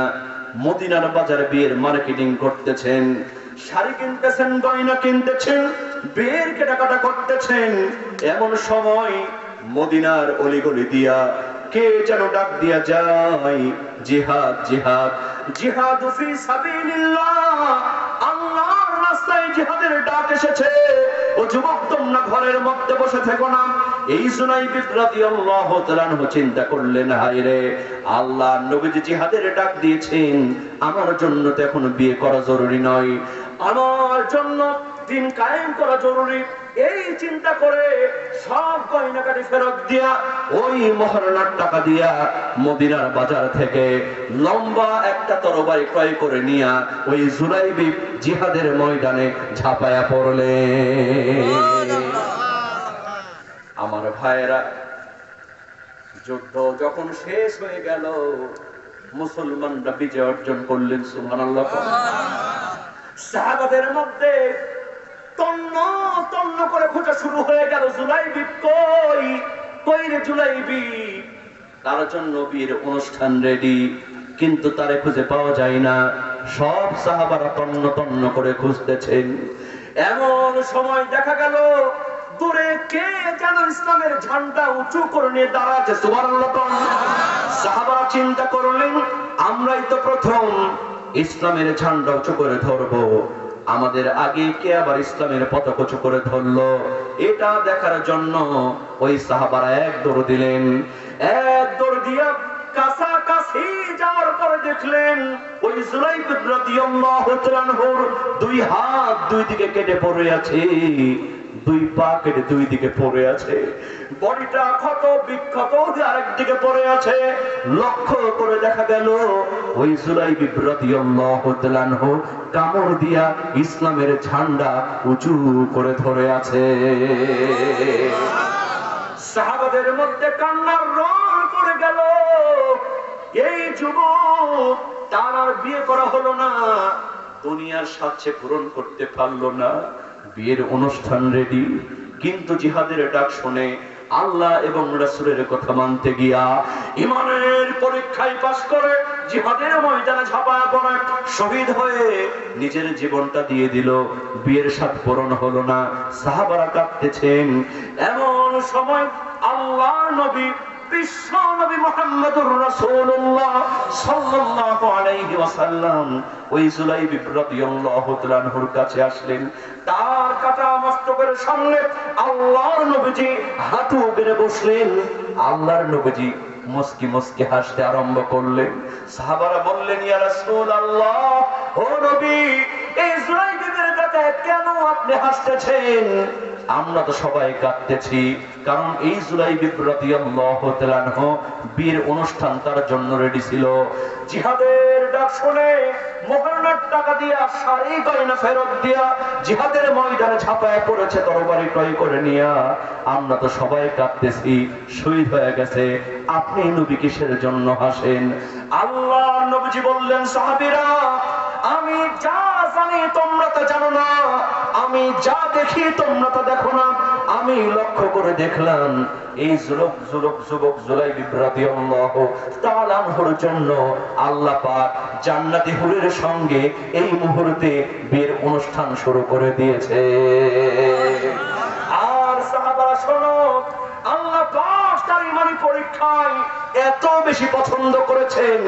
মদিনার বাজারে বিয়ের মার্কেটিং করতেছেন, শাড়ি কিনতেছেন, গয়না কিনতেছেন, বিয়ের কেনাকাটা করতেছেন। এমন সময় মদিনার অলিগলি দিয়া কে যেন ডাক দিয়া যায়, জিহাদ জিহাদ জিহাদ ফি সাবিলিল্লাহ, আল্লাহর রাস্তায় জিহাদের ডাক এসেছে। ও যুবক, তোমরা ঘরের মধ্যে বসে থেকো না। এই জুনাইব রাদিয়াল্লাহু তাআলা আনহু চিন্তা করলেন, হায় রে, আল্লাহ নবীজি জিহাদের ডাক দিয়েছেন, আমার জন্য তো এখন বিয়ে করা জরুরি নয়, আমার জন্য দিন কায়েম করা জরুরি। এই চিন্তা করে সব গয়নাকাটি ফেরত দিয়া, ওই মহারণার টাকা দিয়া মদিনার বাজার থেকে লম্বা একটা তরবারি ক্রয় করে নিয়া ওই জুলাইবি জিহাদের ময়দানে ঝাঁপায়া পড়লে। আমার ভাইয়েরা, যুদ্ধ যখন শেষ হয়ে গেল, মুসলমানরা বিজয় অর্জন করলেন। সুবহানাল্লাহ। সাহাবাদের মধ্যে তন্ন তন্ন করে খোঁজা শুরু হয়ে গেল, জুলাইবি কই, কই রে জুলাইবি? তার জন্য বিয়ের অনুষ্ঠান রেডি, কিন্তু তারে খুঁজে পাওয়া যায় না। সব সাহাবারা তন্ন তন্ন করে খুঁজতেছেন। এমন সময় দেখা গেল দূরে কে যেন ইসলামের ঝান্ডা উঁচু করে নিয়ে দাঁড়াচ্ছে। সুবহানাল্লাহ। সাহাবারা চিন্তা করলেন, আমরাই তো প্রথম ইসলামের ঝান্ডা উঁচু করে ধরবো, আমাদের আগে কে আবার ইসলামের পতাকা উঁচু করে ধরলো? এটা দেখার জন্য ওই সাহাবারা এক দৌড় দিলেন। এক দৌড় দিয়া কাছাকাছি যাওয়ার পরে দেখলেন ওই জুলাইব রাদিয়াল্লাহু তাআলা আনহুর দুই হাত দুই দিকে কেটে পড়ে আছে, দুই পা কেটে দুই দিকে পড়ে আছে, বডিটা ক্ষত বিক্ষত আরেক দিকে পড়ে আছে। লক্ষ্য করে দেখা গেল ওই জুলাইব রাদিয়াল্লাহু তাআলা আনহু কামড় দিয়া ইসলামের ঝান্ডা উঁচু করে ধরে আছে। সাহাবাদের মধ্যে কান্নার রোল পড়ে গেল। এই যুবক, তার আর বিয়ে করা হলো না, দুনিয়ার সাথে পূরণ করতে পারলো না, বিয়ের অনুষ্ঠান রেডি, কিন্তু জিহাদের ডাক শুনে আল্লাহ এবং রাসূলের কথা মানতে গিয়া ঈমানের পরীক্ষায় পাস করে জিহাদের ময়দানে ঝাঁপায়া পড়ে শহীদ হয়ে নিজের জীবনটা দিয়ে দিল। বিয়ের স্বাদ পূরণ হলো না, সাহাবারা কাঁদতেছেন। এমন সময় আল্লাহর নবী বিশ্ব নবী মুহাম্মদুর রাসূলুল্লাহ সাল্লাল্লাহু আলাইহি ওয়াসাল্লাম ওই জুলাইব রাদিয়াল্লাহু তাআলা আনহুর কাছে আসলেন। তার কাটা মস্তকের সামনে আল্লাহর নবীজি হাঁটু গেড়ে বসলেন। আল্লাহর নবীজি মুস্কি মুস্কি হাসতে আরম্ভ করলেন। সাহাবারা বললেন, ইয়া রাসূলুল্লাহ, ও নবী, এই জুলাইবের কাছে কেন আপনি হাসতেছেন? আমরা তো সবাই কাঁদতেছি, কারণ এই জুলাইব রাদিয়াল্লাহু তাআলা আনহু বিয়ের অনুষ্ঠান তার জন্য রেডি ছিল। জিহাদের ডাক শুনে মোহরের টাকা দিয়া শাড়ি গয়না ফেরত দিয়া জিহাদের ময়দানে ঝাঁপায় পড়েছে তরবারি ক্রয় করে নিয়া। আমরা তো সবাই কাঁদতেছি, শহীদ হয়ে গেছে, আপনি নবী কিসের জন্য হাসেন? আল্লাহ নবীজি বললেন, সাহাবীরা আমি যা জানি তোমরা তা জানো না, আমি যা দেখি তোমরা তা দেখো না। আমি লক্ষ্য করে দেখলাম এই যুবক জুলাইব রাদিয়াল্লাহু তাআলা আনহুর জন্য আল্লাহ পাক জান্নাতি হুরের সঙ্গে এই মুহূর্তে বিয়ের অনুষ্ঠান শুরু করে দিয়েছে। আর সাহাবারা শোনো, আল্লাহ পাক তার ঈমানি পরীক্ষায় এত বেশি পছন্দ করেছেন,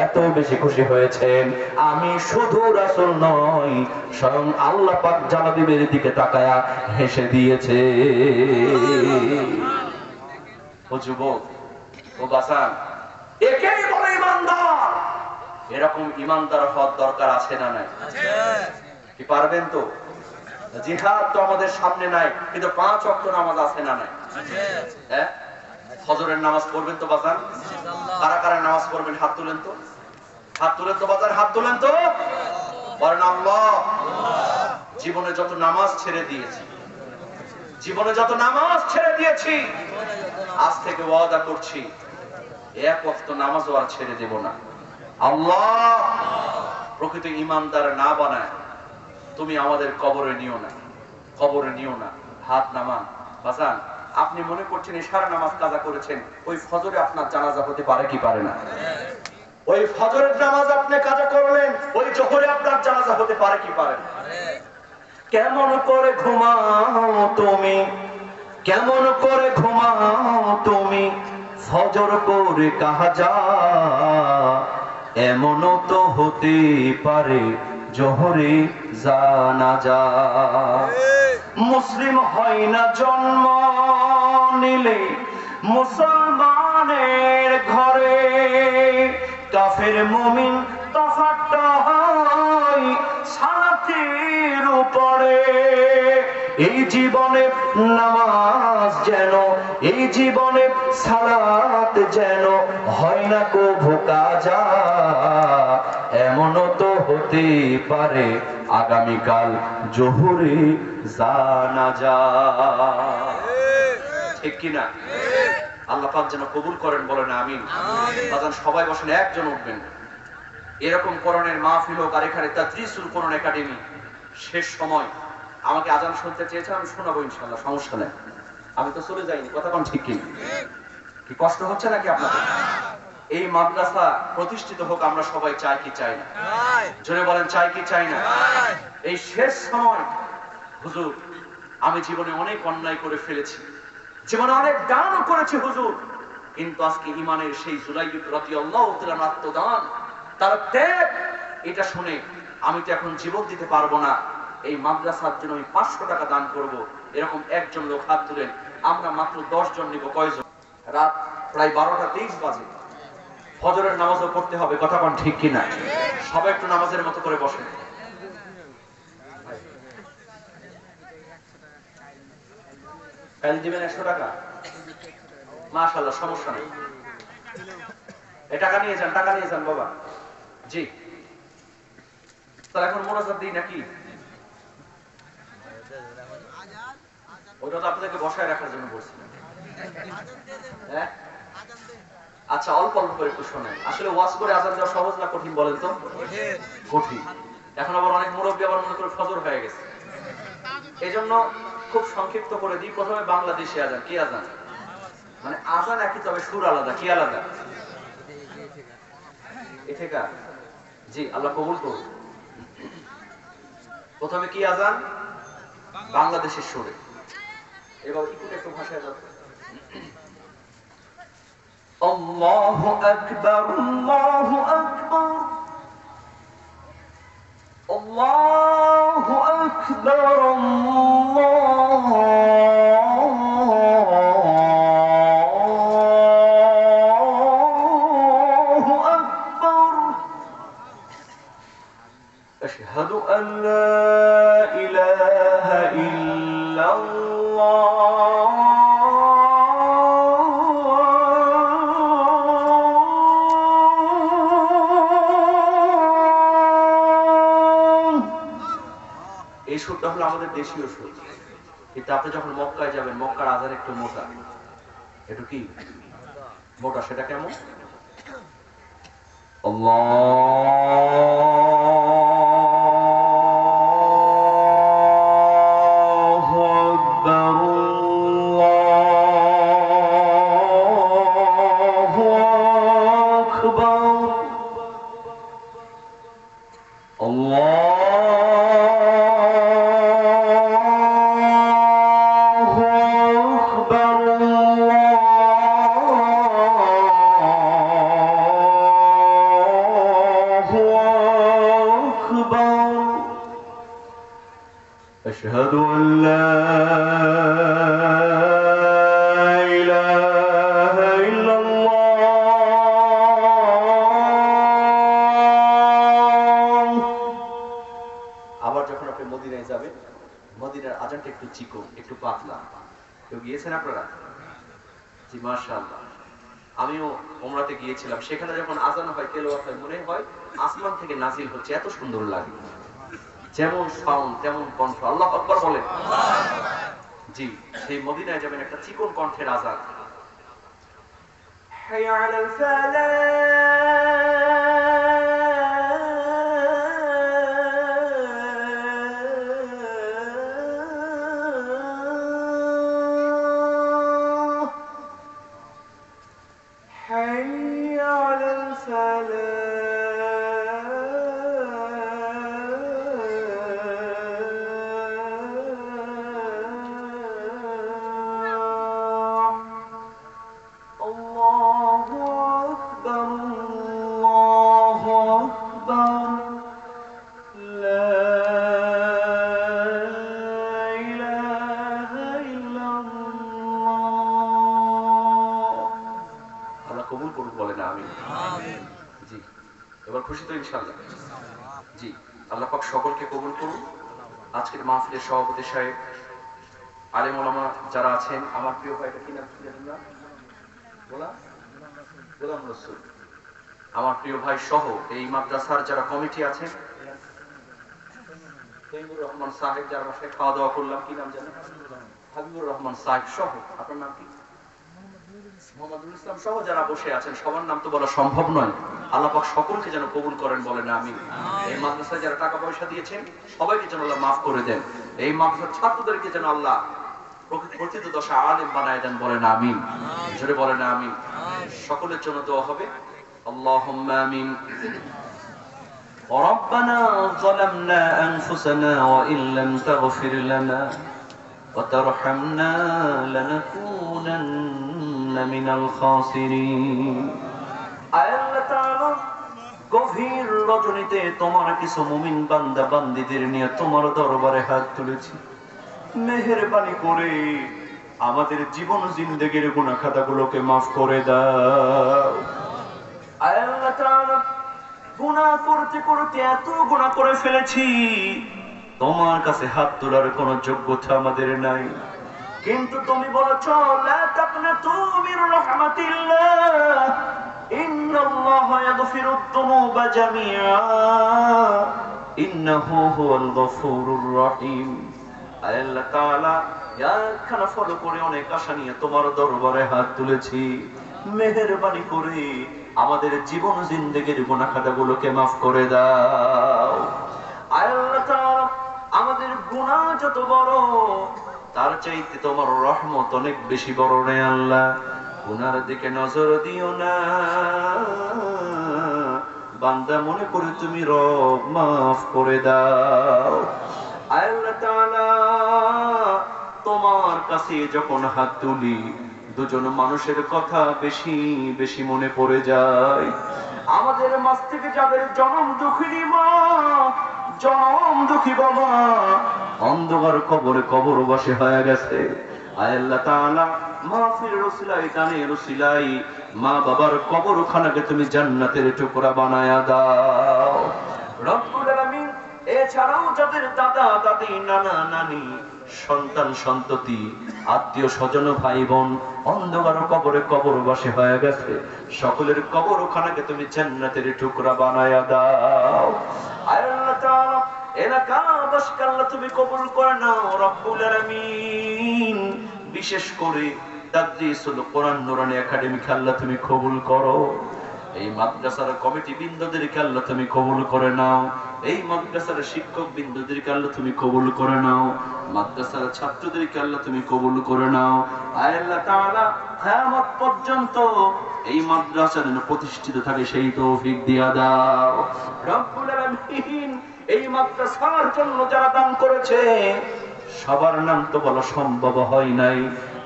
এত বেশি খুশি হয়েছেন, আমি শুধু রাসূল নই, স্বয়ং আল্লাহ পাক জানাবিবের দিকে তাকায়া হেসে দিয়েছে। ও যুবক, ও বাসান, একেই বলে ইমানদার। এরকম ইমানদার হওয়ার দরকার আছে না নাই? কি পারবেন তো? জিহাদ তো আমাদের সামনে নাই, কিন্তু 5 ওয়াক্ত নামাজ আছে না নাই? হ্যাঁ, ফজরের নামাজ পড়বেন তো বাজান? কারা কারা নামাজ পড়বেন হাত তুলেন তো, হাত তুলেন তো বাজান, হাত তুলেন তো, বলেন আল্লাহ। জীবনে যত নামাজ ছেড়ে দিয়েছি, জীবনে যত নামাজ ছেড়ে দিয়েছি, আজ থেকে ওয়াদা করছি এক ওয়াক্ত নামাজও আর ছেড়ে দেব না। আল্লাহ প্রকৃত ইমানদার না বানায় তুমি আমাদের কবরে নিও না, কবরে নিও না। হাত নামান বাজান। আপনি মনে করছেন ইশারা নামাজ কাজা করেছেন, ওই ফজরে আপনার জানাজা হতে পারে কি পারে না? ওই ফজরের নামাজ আপনি কাজা করলেন, ওই জোহরে আপনার জানাজা হতে পারে কি পারে না? কেমন করে ঘুমাও তুমি, কেমন করে ঘুমাও তুমি, ফজর করে কাজা, এমনও তো হতে পারে জোহরে জানাজা। মুসলিম হয় না জন্ম নিলে মুসলমানের ঘরে, কাফের মুমিন তফাৎটা হয় সালাতের উপরে। এই জীবনে নামাজ যেন, এই জীবনে সালাত যেন হয় না কভু কাজা, এমনও তো হতে পারে আগামীকাল জোহরে জানাজা। ঠিক কিনা? আল্লাহ পাক যেন কবুল করেন, বলেন আমিন। বাজান সবাই বসেন, একজন উঠবেন। এরকম কোরআনের মাহফিল হোক, আর এখানে তাদরিসুল কোরআন একাডেমি শেষ সময় আমাকে আজান শুনতে চেয়েছেন, আমি শোনাবো ইনশাআল্লাহ, সমস্যা নেই। আমি তো চলে যাইনি, কথা কোন ঠিক কিনা? কি কষ্ট হচ্ছে নাকি আপনাদের? এই মাদ্রাসা প্রতিষ্ঠিত হোক আমরা সবাই চাই কি চাই না? জোরে বলেন, চাই কি চাই না? এই শেষ সময় হুজুর, আমি জীবনে অনেক অন্যায় করে ফেলেছি, জীবনে অনেক দানও করেছি হুজুর, কিন্তু আজকে ইমানের সেই জুলাইব রাদিয়াল্লাহু তাআলা আত্মদান, তার ত্যাগ, এটা শুনে আমি তো এখন জীবন দিতে পারবো না, এই মাদ্রাসার জন্য আমি 500 টাকা দান করব। এরকম একজন লোক হাত তুলেন। আমরা মাত্র 10 জন নিব। কয়জন? রাত প্রায় 12টা 23 বাজে, ফজরের নামাজও পড়তে হবে, কথা কোন ঠিক কিনা? সবাই একটু নামাজের মতো করে বসেন। কাল দিবেন 100 টাকা, মাশাআল্লাহ, সমস্যা নেই। এই টাকা নিয়ে যান, টাকা নিয়ে যান বাবা। জি, তাহলে এখন মোনাজাত দিই নাকি? ওটা তো আপনাদেরকে বসায় রাখার জন্য বলছিলাম। হ্যাঁ, আচ্ছা, অল্প অল্প করে একটু শোনেন। আসলে ওয়াজ করে আজান দেওয়া সহজ না কঠিন বলেন তো? কঠিন। এখন আবার অনেক মুরব্বী আবার মনে করে ফজর হয়ে গেছে, এই জন্য খুব সংক্ষিপ্ত করে দিই। প্রথমে বাংলাদেশি আজান। কি আজান? মানে আজান একই, তবে সুর আলাদা। কি আলাদা? এথেকা। জি, আল্লাহ কবুল করুন। প্রথমে কি আজান? বাংলাদেশের সুরে। এবার একটু ভাষায় যাচ্ছে। আল্লাহু আকবার, আল্লাহু আকবার, আল্লাহু আকবার, আল্লাহু আকবার। আশহাদু আন লা ইলাহা ইল্লাল্লাহ। হলো আমাদের দেশীয় সুর, কিন্তু আপনি যখন মক্কায় যাবেন, মক্কার আজান একটু মোটা, একটু কি মোটা, সেটা কেমন? আল্লাহু আকবার, আল্লাহু আকবার, আল্লাহু أشهد أن لا إله إلا الله। আবার যখন আপনি মদিনায় যাবেন, মদিনার আজানটা একটু চিকন, একটু পাতলা। কেউ গিয়েছেন আপনারা? জি মাশাআল্লাহ। আমিও উমরাতে গিয়েছিলাম, সেখানে যখন আজান হয়, তেলাওয়াত হয়, মনে হয় আসমান থেকে নাজিল হচ্ছে, এত সুন্দর লাগে। যেমন সাউন্ড তেমন কণ্ঠ। আল্লাহু আকবার বলেন। জি, সেই মদিনায় যাবেন, একটা চিকন কণ্ঠের আজান। হাইয়া আলাল ফালাহ, হাইয়া আলাল ফালাহ। কবুল করুন, বলে না আমি। জি, এবার খুশি তো ইনশাআল্লাহ? জি, আল্লাহ পাক সকলকে কবুল করুন। আজকের মাহফিলের সভাপতি সাহেব, আলেম ওলামা যারা আছেন, আমার প্রিয় ভাইটা কি নাম ছিলেন না? গোলাম রসুল, আমার প্রিয় ভাই সহ এই মাদ্রাসার যারা কমিটি আছেন, তৈমুর রহমান সাহেব, যার বাসায় খাওয়া দাওয়া করলাম, কি নাম জানেন? হাবিবুর রহমান সাহেব সহ, আপনার নাম কি? মোহাম্মদুল ইসলাম সহ যারা বসে আছেন, সবার নাম তো বলা সম্ভব নয়। আল্লাহ পাক সকলকে যেন কবুল করেন, বলেন আমিন। এই মাদ্রাসায় যারা টাকা পয়সা দিয়েছেন, সবাইকে যেন আল্লাহ মাফ করে দেন। এই মাদ্রাসার ছাত্রদেরকে যেন আল্লাহ প্রকৃত দশা আলেম বানায় দেন, বলেন আমিন। জোরে বলেন আমিন। সকলের জন্য দোয়া হবে, আল্লাহুম্মা আমিন। ربنا ظلمنا أنفسنا وإن لم تغفر لنا وترحمنا لنكونن من الخاسرين। আল্লাহ তাআলা, গভীর রজনীতে তোমার কিছু মুমিন বান্দা বান্দীদের নিয়ে তোমার দরবারে হাত তুলেছি। মেহেরবানি করে আমাদের জীবন জিন্দেগির গুনাহ খাতাগুলোকে মাফ করে দাও। আল্লাহ তাআলা, গুনাহ করতে করতে এত গুনাহ করে ফেলেছি, তোমার কাছে হাত তোলার কোনো যোগ্যতা আমাদের নাই। কিন্তু তুমি বলেছো, লা তাকনাতু মির রাহমাতিল্লাহ, ইন্নাল্লাহা ইয়াগফিরুদ যুনুবা জামিআ, ইন্নাহু হুয়াল গফুরুর রহিম। আল্লাহ তাআলা, একখানা ফলো করে অনেক আশা নিয়ে তোমার দরবারে হাত তুলেছি। মেহেরবানি করে আমাদের জীবন জিন্দেগির গুনাহ খাতাগুলোকে মাফ করে দাও। আল্লাহ তাআলা, আমাদের গুনাহ যত বড়, তার চাইতে তোমার রহমত অনেক বেশি বড় রে আল্লাহ। গুনার দিকে নজর দিও না, বান্দা মনে করে তুমি রব, মাফ করে দাও। আল্লাহ তাআলা, তোমার কাছে যখন হাত তুলি, দুজন মানুষের কথা বেশি বেশি মনে পড়ে যায়। আমাদের মাঝ থেকে যাদের জনম দুঃখিনী মা, জনম দুঃখী বাবা অন্ধকার কবরে কবরবাসী হয়ে গেছে, আল্লাহ তাআলা মাহফিলের উসিলায়, গানের উসিলায় মা বাবার কবরখানাকে তুমি জান্নাতের টুকরা বানায়া দাও রব্বুল আলামিন। এছাড়াও যাদের দাদা দাদি, নানা নানি, সন্তান সন্ততি, আত্মীয় স্বজন, ভাই বোন অন্ধকার কবরে কবরবাসী হয়ে গেছে, সকলের কবরখানাকে তুমি জান্নাতের টুকরা বানায়া দাও। আল্লাহ তাআলা, এলাকাবাসীকে আল্লাহ তুমি কবুল করে নাও রব্বুল আলামিন। বিশেষ করে তাদরিসুল কোরআন নুরানি একাডেমিকে আল্লাহ তুমি কবুল করো। এই মাদ্রাসার কমিটি বৃন্দদেরকে আল্লাহ তুমি কবুল করে নাও। এই মাদ্রাসার শিক্ষক বৃন্দদেরকে আল্লাহ তুমি কবুল করে নাও। মাদ্রাসার ছাত্রদেরকে আল্লাহ তুমি কবুল করে নাও। আয় আল্লাহ তাআলা কিয়ামত পর্যন্ত এই মাদ্রাসা যেন প্রতিষ্ঠিত থাকে সেই তৌফিক দিয়া দাও রব্বুল আলামিন। এই মাদ্রাসার জন্য যারা দান করেছে সবার নাম তো বলা সম্ভব হয় নাই,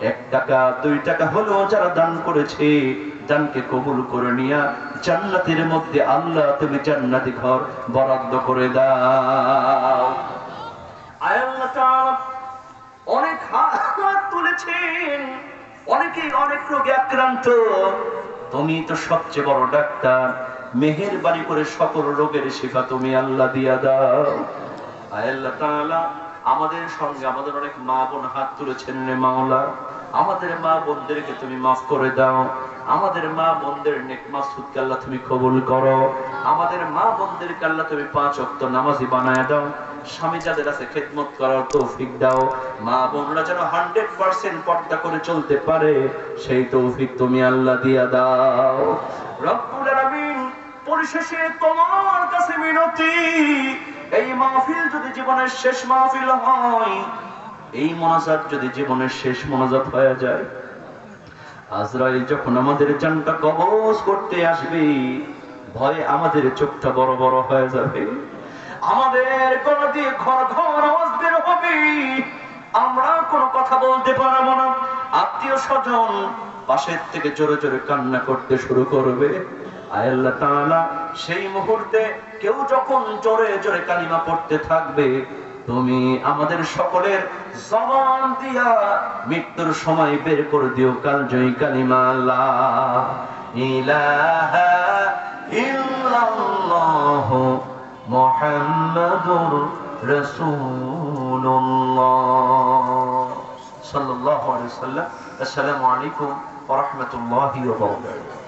1 টাকা 2 টাকা হলেও যারা দান করেছে দানকে কবুল করে নিয়া জান্নাতের মধ্যে আল্লাহ তুমি জান্নাতি ঘর বরাদ্দ করে দাও। আয় আল্লাহ তাআলা অনেক হাত তুলেছেন, অনেকেই অনেক রোগে আক্রান্ত, তুমি তো সবচেয়ে বড় ডাক্তার, মেহেরবানি করে সকল রোগের শিফা তুমি আল্লাহ দিয়া দাও। আয় আল্লাহ তাআলা আমাদের সঙ্গে আমাদের অনেক মা বোন হাত তুলেছেন রে মাওলা, আমাদের মা বোনদেরকে তুমি মাফ করে দাও। আমাদের মা বোনদের নেক মাকসুদকে আল্লাহ তুমি কবুল করো। আমাদের মা বোনদেরকে আল্লাহ তুমি 5 ওয়াক্ত নামাজি বানায় দাও। স্বামী যাদের আছে খেদমত করার তৌফিক দাও। মা বোনরা যেন 100% পর্দা করে চলতে পারে সেই তৌফিক তুমি আল্লাহ দিয়া দাও রব্বুল আলামিন। পরিশেষে তোমার কাছে মিনতি, এই মাহফিল যদি জীবনের শেষ মাহফিল হয়, এই মোনাজাত যদি জীবনের শেষ মোনাজাত হয়ে যায়, আজরাইল যখন আমাদের জানটা কবজ করতে আসবে ভয়ে আমাদের চোখটা বড় বড় হয়ে যাবে, আমাদের গলা দিয়ে ঘর ঘর আওয়াজ বের হবে, আমরা কোনো কথা বলতে পারবো না। আত্মীয় স্বজন পাশের থেকে জোরে জোরে কান্না করতে শুরু করবে। আয় আল্লাহ তাআলা সেই মুহূর্তে কেউ যখন জোরে জোরে কালিমা পড়তে থাকবে, তুমি আমাদের সকলের জবান দিয়া মৃত্যুর সময় বের করে দিও কালজয়ী কালিমা লা ইলাহা ইল্লাল্লাহ মুহাম্মাদুর রাসূলুল্লাহ সাল্লাল্লাহু আলাইহি ওয়াসাল্লাম। আসসালামু আলাইকুম ওয়া রাহমাতুল্লাহি ওয়া বারাকাতুহু।